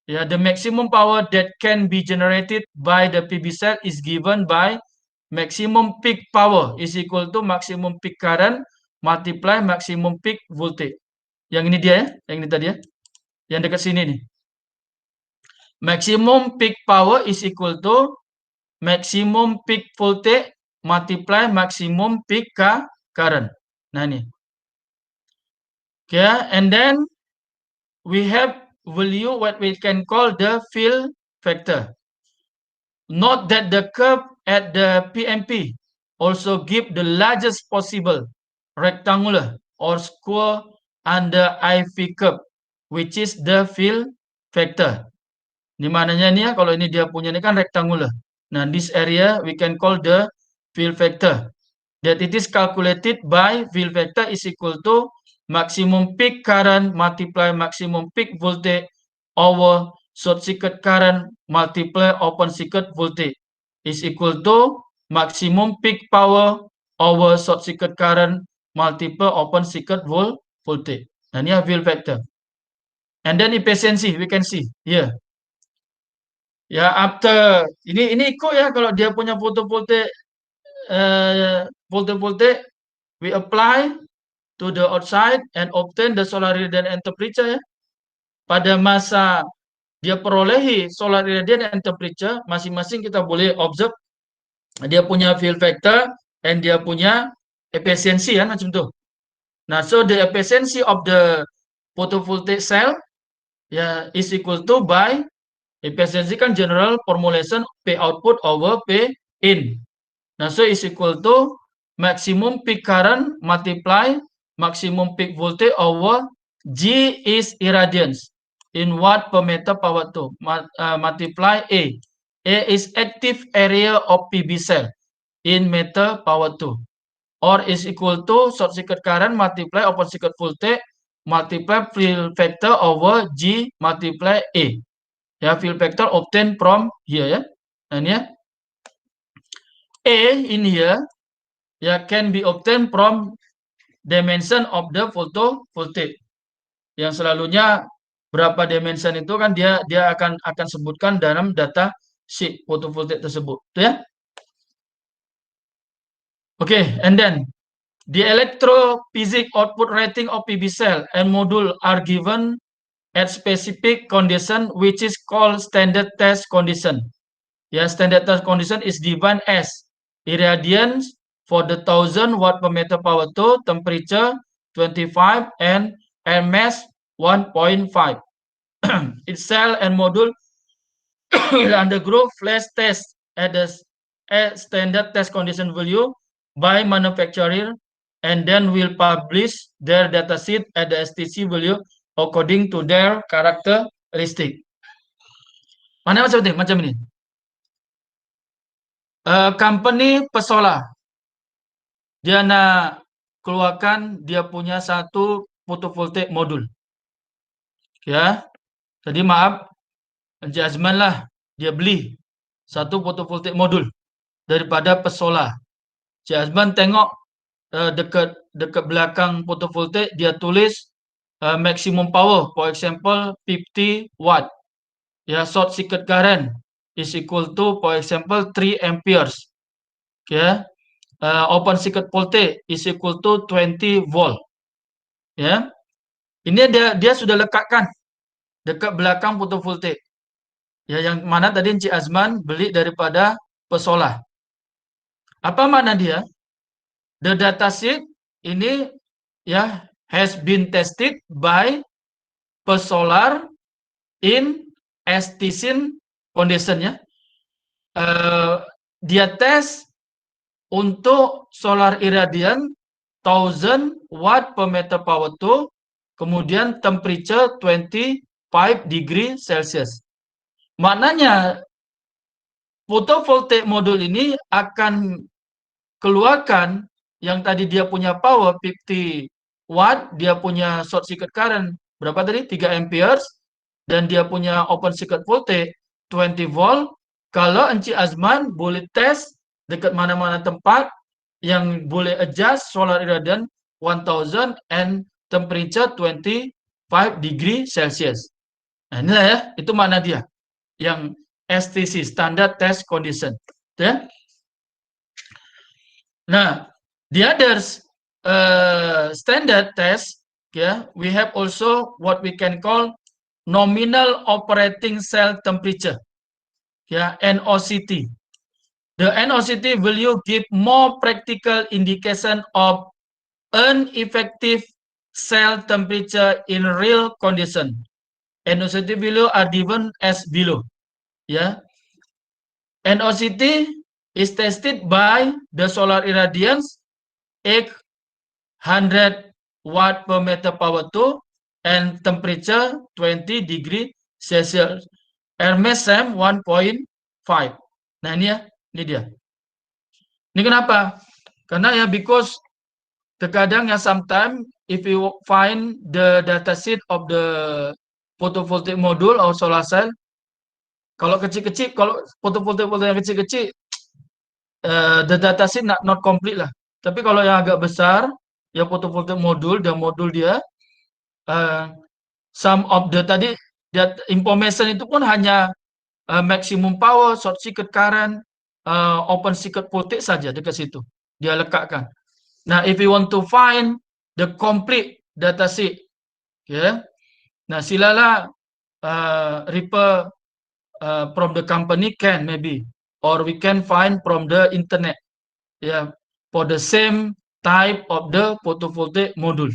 The maximum power that can be generated by the PV cell is given by maximum peak power is equal to maximum peak current multiply maximum peak voltage. Yang ini dia yang ini tadi yang dekat sini nih. Maximum peak power is equal to maximum peak voltage multiply maximum peak current. Nah ini. And then we have value what we can call the fill factor. Note that the curve at the PMP also give the largest possible rectangular or square under IV curve, which is the fill factor. Di mananya nih kalau ini dia punya ini kan rectangular. Nah, this area we can call the fill factor. That it is calculated by fill factor is equal to maximum peak current multiply maximum peak voltage over short circuit current multiply open circuit voltage is equal to maximum peak power over short circuit current multiple open circuit voltage. Nah, ini fill factor. And then efficiency we can see here. After ini ikut kalau dia punya photovoltaic voltage we apply to the outside and obtain the solar irradiance and temperature. Pada masa dia perolehi solar irradiance and temperature, masing-masing kita boleh observe dia punya fill factor and dia punya efficiency macam tu. Nah, so the efficiency of the photovoltaic cell is equal to by efficiency kan general formulation P output over P in. Nah, so is equal to maximum peak current multiply maximum peak voltage over G is irradiance in watt per meter power 2 multiply A. A is active area of PV cell in meter power 2 or is equal to short circuit current multiply open circuit voltage multiply fill factor over G multiply A. Fill factor obtained from here Nah, ini A in here can be obtained from dimension of the photovoltaic. Yang selalunya berapa dimension itu kan dia akan sebutkan dalam data sheet photovoltaic tersebut, Okay, and then the electrophysics output rating of PV cell and module are given at specific condition which is called standard test condition. Standard test condition is defined as irradiance for the 1000 watt per meter power 2, temperature 25 and mass 1.5. Its cell and module will undergo flash test at the standard test condition value by manufacturer and then will publish their datasheet at the STC value according to their characteristic. Mana macam ini? Company pesola dia nak keluarkan dia punya satu photovoltaic modul. Ya, tadi maaf, Encik Azman lah dia beli satu photovoltaic modul daripada Pesola. Encik Azman tengok dekat belakang photovoltaic dia tulis maximum power, for example 50 watt. Ya, short circuit current is equal to, for example, 3 amperes. Ya, open circuit voltage is equal to 20 volt. Ya, ini dia sudah lekatkan dekat belakang photovoltaic. Ya, yang mana tadi Encik Azman beli daripada Pesola. Apa makna dia? The datasheet ini ya has been tested by Pesolar in STSIN condition ya. Dia tes untuk solar irradiance 1000 watt per meter power 2, kemudian temperature 25 degree Celsius. Maknanya photovoltaic modul ini akan keluarkan yang tadi dia punya power 50 watt, dia punya short circuit current berapa tadi? 3 amperes, dan dia punya open circuit voltage 20 volt. Kalau Encik Azman boleh tes dekat mana-mana tempat yang boleh adjust solar irradiance 1000 and temperature 25 degree Celsius. Nah, ini ya, itu makna dia. Yang STC, Standard Test Condition. Ya. Nah, the others standard test, yeah, we have also what we can call nominal operating cell temperature, yeah, NOCT. The NOCT value give more practical indication of an effective cell temperature in real condition. NOCT value are given as below. Yeah, NOCT is tested by the solar irradiance 800 watt per meter power 2 and temperature 20 degree Celsius. Hermes SAM 1.5. Nah ini ya, ini dia. Ini kenapa? Karena ya because terkadang ya sometimes if you find the datasheet of the photovoltaic module or solar cell, kalau kecil-kecil, kalau photovoltaic yang kecil-kecil, the datasheet not complete lah. Tapi kalau yang agak besar, ya photovoltaic modul dan modul dia, some of the tadi that information itu pun hanya maximum power, short circuit current, open circuit voltage saja dekat situ dia lekatkan. Nah, if you want to find the complete datasheet, ya, nah silalah refer from the company can maybe, or we can find from the internet, ya, for the same type of the photovoltaic module.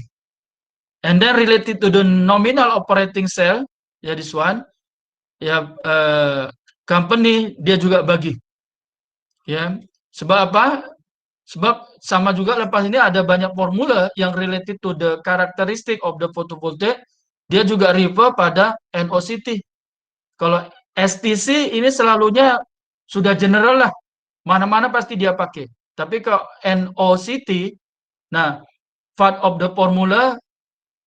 And then related to the nominal operating cell, ya this one, ya company dia juga bagi, ya. Sebab apa? Sebab sama juga lepas ini ada banyak formula yang related to the characteristic of the photovoltaic, dia juga refer pada NOCT. Kalau STC ini selalunya sudah general lah, mana-mana pasti dia pakai. Tapi kalau NOCT, nah part of the formula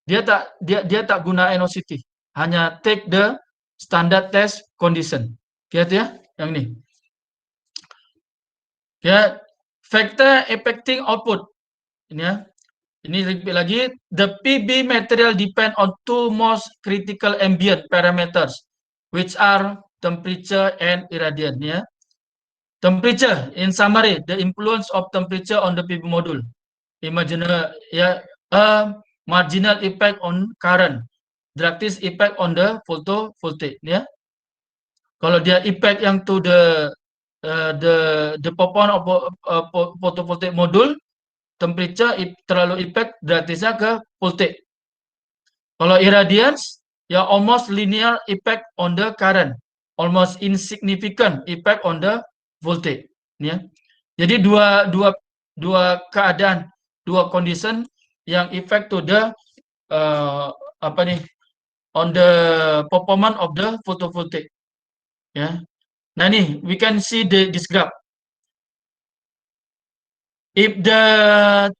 dia tak guna NOCT, hanya take the standard test condition. Lihat ya, yang ini. Ya, factor affecting output. Ini ya. Ini repeat lagi, the PV material depend on two most critical ambient parameters, which are temperature and irradiance. Ya. Temperature, in summary, the influence of temperature on the PV module. Imaginary, ya, marginal effect on current, drastic effect on the photovoltaic. Ya. Kalau dia effect yang to the performance of photovoltaic module, temperature terlalu effect drastisnya ke voltage. Kalau irradiance, ya almost linear effect on the current, almost insignificant effect on the voltage. Ya. Jadi dua keadaan, dua condition yang effect to the on the performance of the photovoltaic. Ya. Nah nih, we can see this graph. If the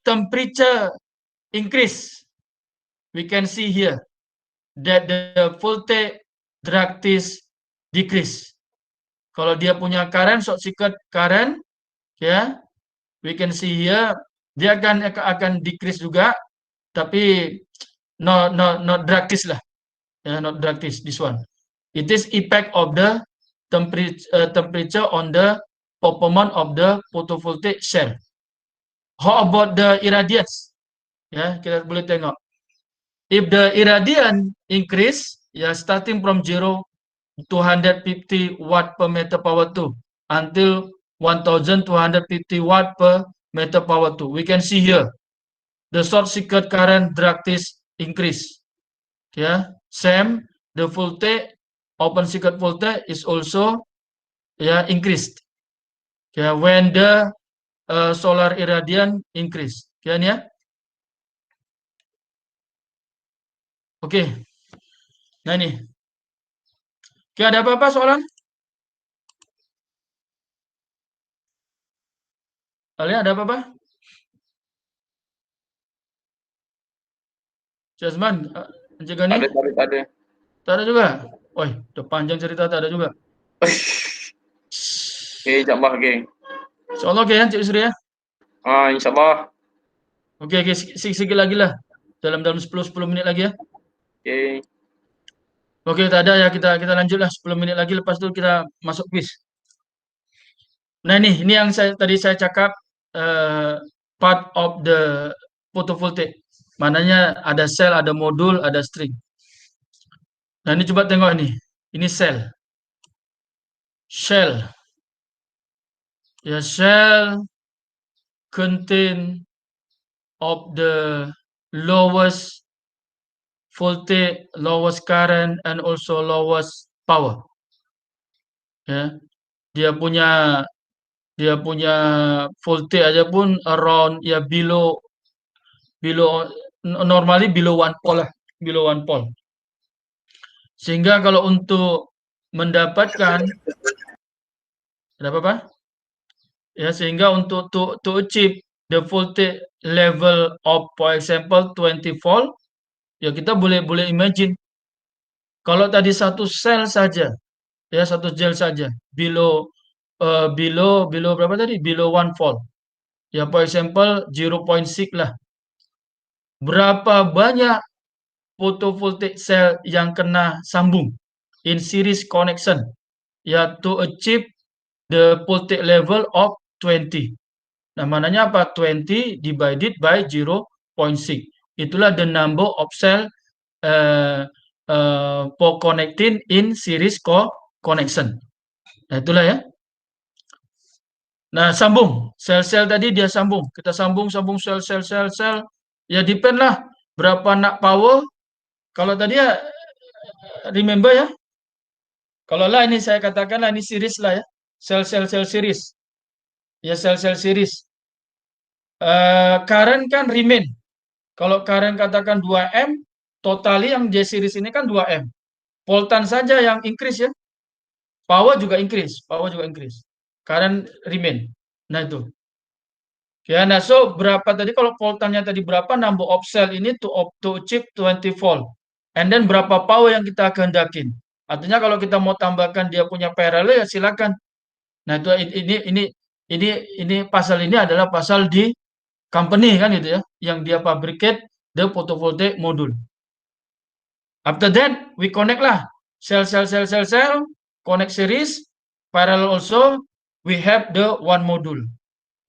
temperature increase, we can see here that the voltage decrease. Kalau dia punya current, short circuit current, ya, we can see here dia akan decrease juga, tapi not drastis lah, ya, not drastis this one. It is effect of the temperature on the performance of the photovoltaic cell. How about the irradiance? Ya, kita boleh tengok. If the irradiance increase, ya, starting from 0 to 150 watt per meter power 2 until 1250 watt per meter power 2. We can see here the short circuit current drastis increase. Yeah, same, the voltage, open circuit voltage is also, yeah, increased. Yeah, when the solar irradiance increase. Ya, ya. Oke. Nah ini. Oke, ada apa-apa soalan? Kalian ada apa-apa? Jasman, Anjegani? Ada. Tak ada juga? Woi, udah panjang cerita, tak ada juga. Okay, insyaAllah, okay. InsyaAllah, oke ya, Cik Yusri ya? InsyaAllah. Oke, sikit lagi lah. Dalam 10 menit lagi ya. Okay. Oke, tak ada ya, kita lanjutlah 10 menit lagi, lepas itu kita masuk quiz. Nah ini yang tadi saya cakap, part of the photovoltaic. Mananya ada sel, ada modul, ada string. Nah ini coba tengok ini sel. Shell. Ya, shell contain of the lowest voltage, lowest current, and also lowest power. Ya, dia punya voltage aja pun around, ya, below normally below 1 volt lah, below 1 volt. Sehingga kalau untuk mendapatkan ada apa? Ya, sehingga untuk to achieve the voltage level of, for example, 20 volt, ya kita boleh imagine kalau tadi satu sel saja, ya, satu gel saja below berapa tadi? Below 1 volt. Ya, for example 0.6 lah. Berapa banyak photovoltaic cell yang kena sambung in series connection, ya, to achieve the voltage level of 20. Nah, mananya apa? 20 divided by 0.6. Itulah the number of cell for connecting in series connection. Nah, itulah ya. Nah, sambung. Sel-sel tadi dia sambung. Kita sambung sel. Ya, depend lah berapa nak power. Kalau tadi ya, remember ya. Kalau lah ini saya katakan lah ini series lah ya. Sel series. Ya, sel series. Current kan remain. Kalau current katakan 2M, totali yang J series ini kan 2M. Voltan saja yang increase ya. Power juga increase. Current remain. Nah itu. Ya, nah so berapa tadi kalau voltannya tadi berapa, number of cell ini to achieve 20 volt. And then berapa power yang kita kehendakin. Artinya kalau kita mau tambahkan dia punya parallel ya silakan. Nah itu ini pasal ini adalah pasal di company kan gitu ya, yang dia fabricate the photovoltaic module. After that we connect lah cell, connect series, parallel also we have the one module.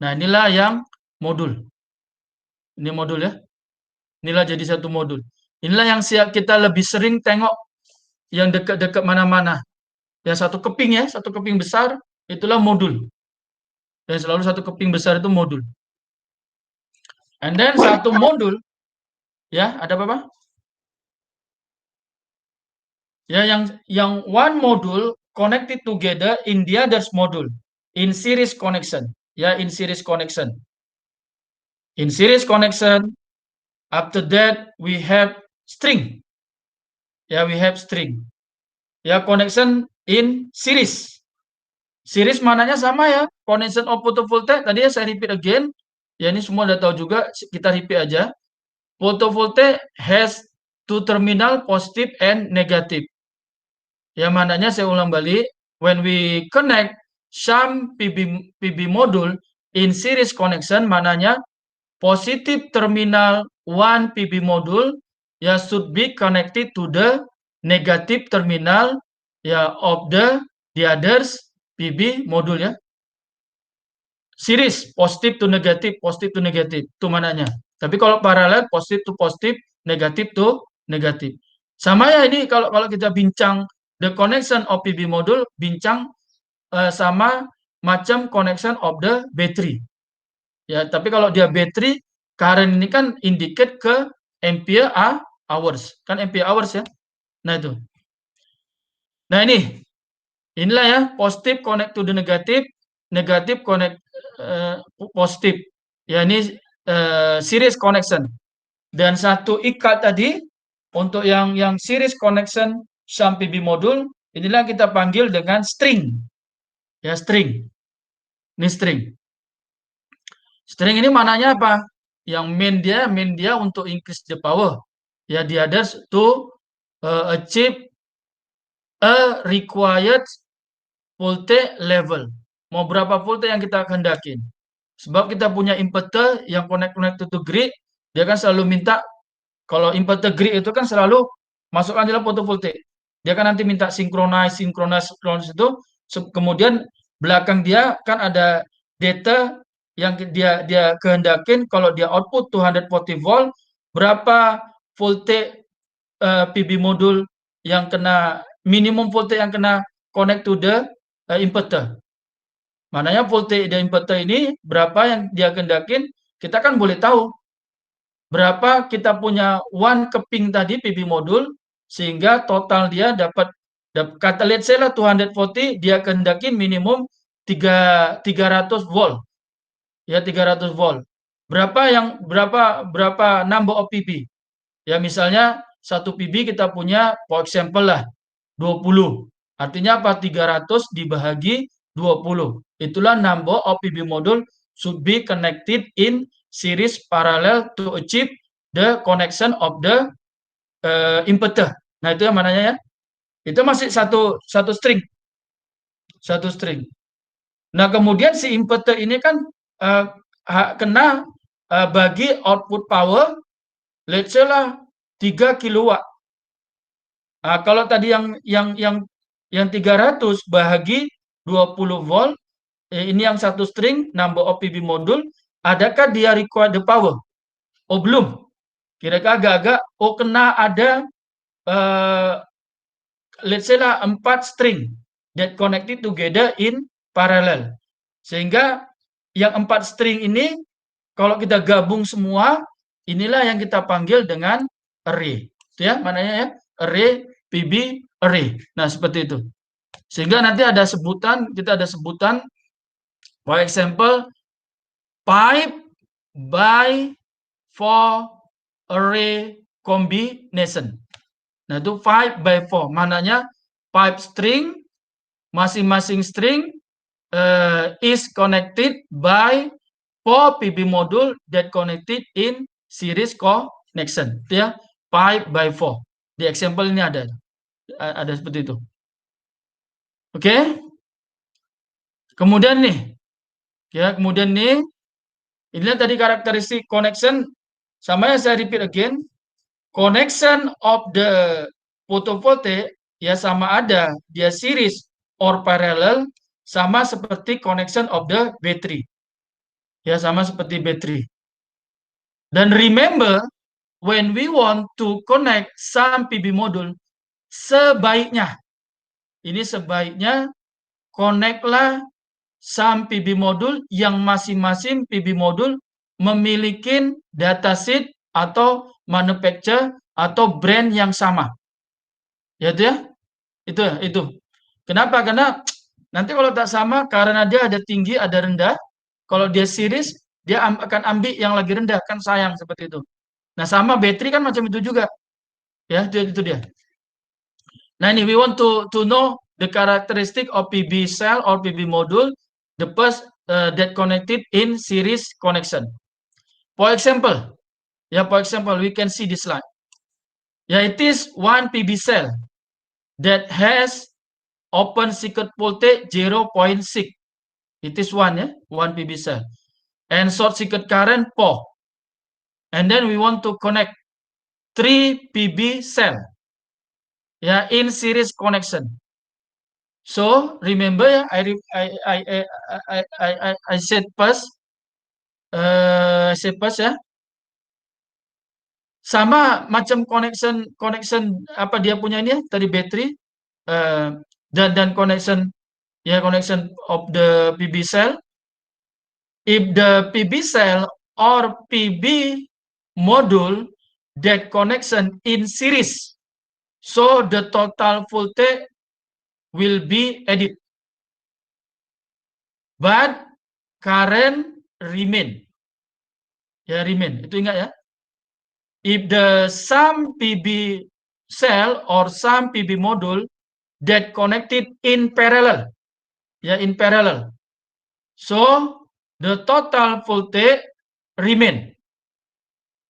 Nah inilah yang modul. Ini modul ya. Inilah jadi satu modul. Inilah yang kita lebih sering tengok yang dekat-dekat mana-mana. Ya, satu keping besar itulah modul. Dan selalu satu keping besar itu modul. And then satu modul, ya, ada apa? Ya, yang one module connected together in the other module in series connection. Ya, in series connection. In series connection, after that we have string. Ya, we have string. Ya, connection in series. Series mananya sama ya, connection of photovoltaic. Tadi ya saya repeat again. Ya ini semua udah tahu juga, kita repeat aja. Photovoltaic has two terminal, positive and negative. Ya mananya saya ulang balik, when we connect some PV module in series connection, mananya positive terminal one PV module ya should be connected to the negative terminal ya of the others PV module ya. Series positif to negatif itu mananya. Tapi kalau paralel positif to positif, negatif to negatif. Sama ya ini kalau kita bincang the connection of PV module, bincang sama macam connection of the battery. Ya, tapi kalau dia battery, current ini kan indicate ke ampere hours, kan ampere hours ya. Nah itu. Nah inilah ya, positif connect to the negatif, negatif connect positif. Ya ini series connection. Dan satu ikat tadi untuk yang series connection some PV module, inilah kita panggil dengan string. Ya string. Ini string. String ini mananya apa? Yang main dia untuk increase the power. Ya the others to achieve a required voltage level. Mau berapa voltage yang kita kehendakin. Sebab kita punya inverter yang connect to grid, dia kan selalu minta, kalau inverter grid itu kan selalu masukkan dalam photovoltaic. Dia kan nanti minta synchronize itu, kemudian belakang dia kan ada data yang dia kehendakin kalau dia output 240 volt, berapa voltage PV modul yang kena, minimum voltage yang kena connect to the inverter. Mananya voltage di inverter ini berapa yang dia kehendakin, kita kan boleh tahu berapa kita punya one keping tadi PV modul, sehingga total dia dapat kata let's say lah 240, dia kehendakin minimum 300 volt. Ya 300 volt. Berapa number of PV? Ya misalnya satu PV kita punya for example lah 20. Artinya apa? 300 dibagi 20. Itulah number of PV module should be connected in series parallel to achieve the connection of the inverter. Nah, itu yang mananya ya. Itu masih satu string. Satu string. Nah, kemudian si inverter ini kan kena bagi output power, let's say lah 3 kilowatt. Nah, kalau tadi yang 300 bahagi 20 volt, ini yang satu string, number of PV module, adakah dia require the power? Oh, belum. Kira-kira agak-agak, oh kena ada, let's say lah 4 string that connected together in parallel. Sehingga yang 4 string ini, kalau kita gabung semua, inilah yang kita panggil dengan array. Itu ya, mananya ya, array, PV, array. Nah, seperti itu. Sehingga nanti ada sebutan, kita ada sebutan, for example, 5 by 4 array combination. Nah, itu 5 by 4. Mananya 5 string, masing-masing string is connected by 4 PV module that connected in series connection. Itu ya, 5 by 4. Di example ini ada seperti itu. Oke. Kemudian nih, ya inilah tadi karakteristik connection. Sama ya, saya repeat again. Connection of the photovoltaic ya sama ada dia series or parallel, sama seperti connection of the battery. Ya sama seperti battery. Dan remember, when we want to connect some PV module, sebaiknya connect-lah some PV module yang masing-masing PV module memiliki datasheet atau manufacturer atau brand yang sama. Ya itu ya. Itu. Kenapa? Karena nanti kalau tak sama, karena dia ada tinggi, ada rendah. Kalau dia series, dia akan ambil yang lagi rendah, kan sayang seperti itu. Nah, sama baterai kan macam itu juga. Ya, itu dia. Nah, ini we want to know the characteristic of PV cell or PV module, the first that connected in series connection. For example, we can see this slide. It is one PB cell that has open circuit voltage 0.6. It is one PB cell. And short circuit current 4. And then we want to connect 3 PB cell in series connection. So remember, I said first, sama macam connection apa dia punya ini tadi battery dan connection of the PB cell. If the PB cell or PB module that connection in series, so the total voltage will be added, but current remain. Remain. Itu ingat ya. If the some PB cell or some PB module that connected in parallel, in parallel, so the total voltage remain,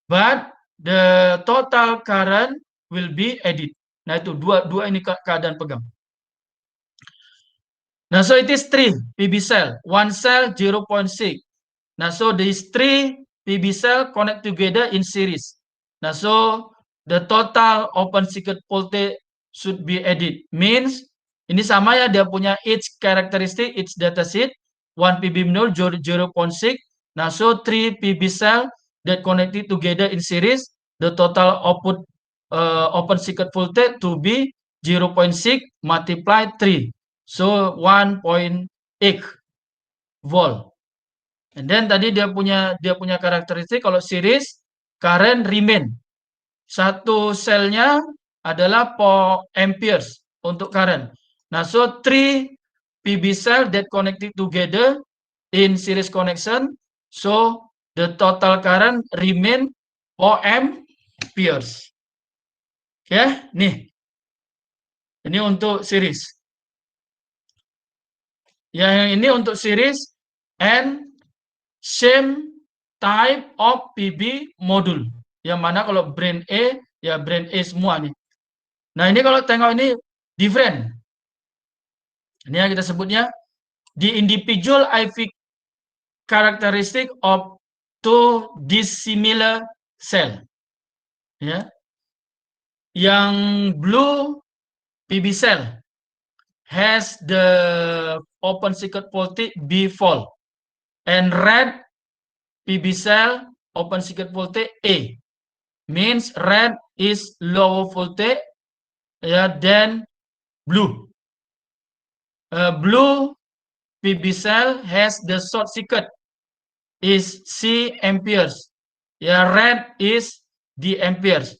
but the total current will be added. Nah itu dua ini keadaan pegang. Nah so it is 3 PB cell, one cell 0.6. Nah so these 3 PB cell connect together in series. Nah so the total open circuit voltage should be added. Means ini sama ya, dia punya each characteristic, each datasheet 1 PB module 0.6. Nah so 3 PB cell that connected together in series, the total output open circuit voltage to be 0.6 multiplied 3. So 1.8 volt. And then tadi dia punya karakteristik kalau series current remain. Satu selnya adalah 4 amperes untuk current. Nah, so 3 PB cell that connected together in series connection, so the total current remain 4 amperes. Nih. Ini untuk series. Yang ini untuk series and same type of PB module. Yang mana kalau brand A, brand A semua nih. Nah ini kalau tengok ini different. Ini yang kita sebutnya the individual IV characteristic of two dissimilar cell. Yang blue PB cell has the open circuit voltage B volt, and red PB cell open circuit voltage A. Means red is lower voltage than blue. Blue PB cell has the short circuit is C amperes. Red is D amperes.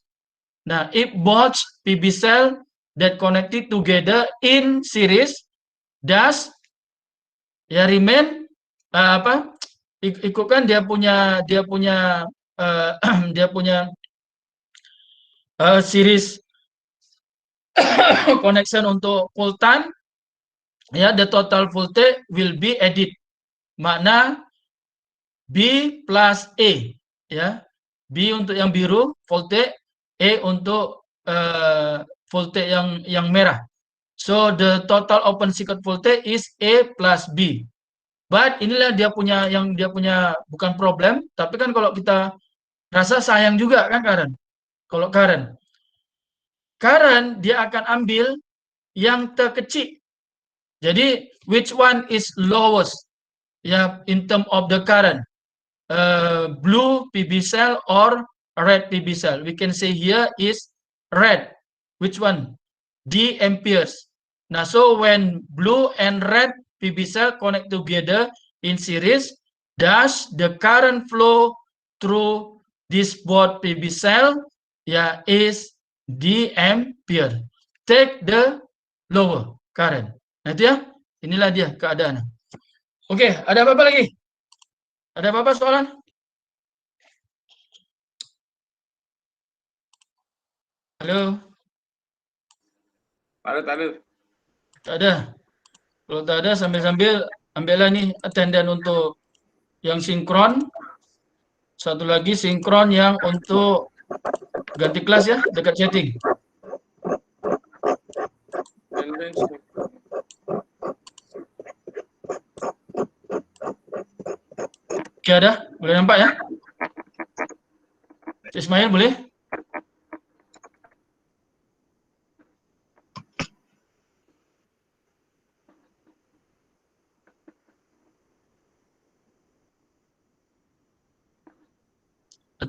Now, if both PB cell that connected together in series does remain ikutkan dia punya series connection untuk full time, the total voltage will be added. Makna B plus A, B untuk yang biru voltage, A untuk voltage yang merah. So the total open circuit voltage is A plus B. But inilah dia punya bukan problem, tapi kan kalau kita rasa sayang juga kan current. Kalau current dia akan ambil yang terkecil. Jadi which one is lowest in term of the current? Blue PB cell or red PB cell? We can say here is red. Which one? D amperes. Now so when blue and red PB cell connect together in series, does the current flow through this both PB cell is D ampere. Take the lower current. Nah itu inilah dia keadaannya. Oke, ada apa-apa lagi? Ada apa-apa soalan? Halo? Tak ada. Kalau tak ada, sambil-sambil ambillah nih attendance untuk yang sinkron. Satu lagi sinkron yang untuk ganti kelas ya, dekat chatting. Oke, ada? Boleh nampak ya? Ismail boleh?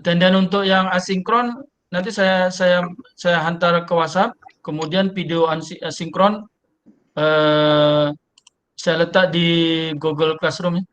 Dan untuk yang asinkron nanti saya hantar ke WhatsApp, kemudian video asinkron saya letak di Google Classroom ya.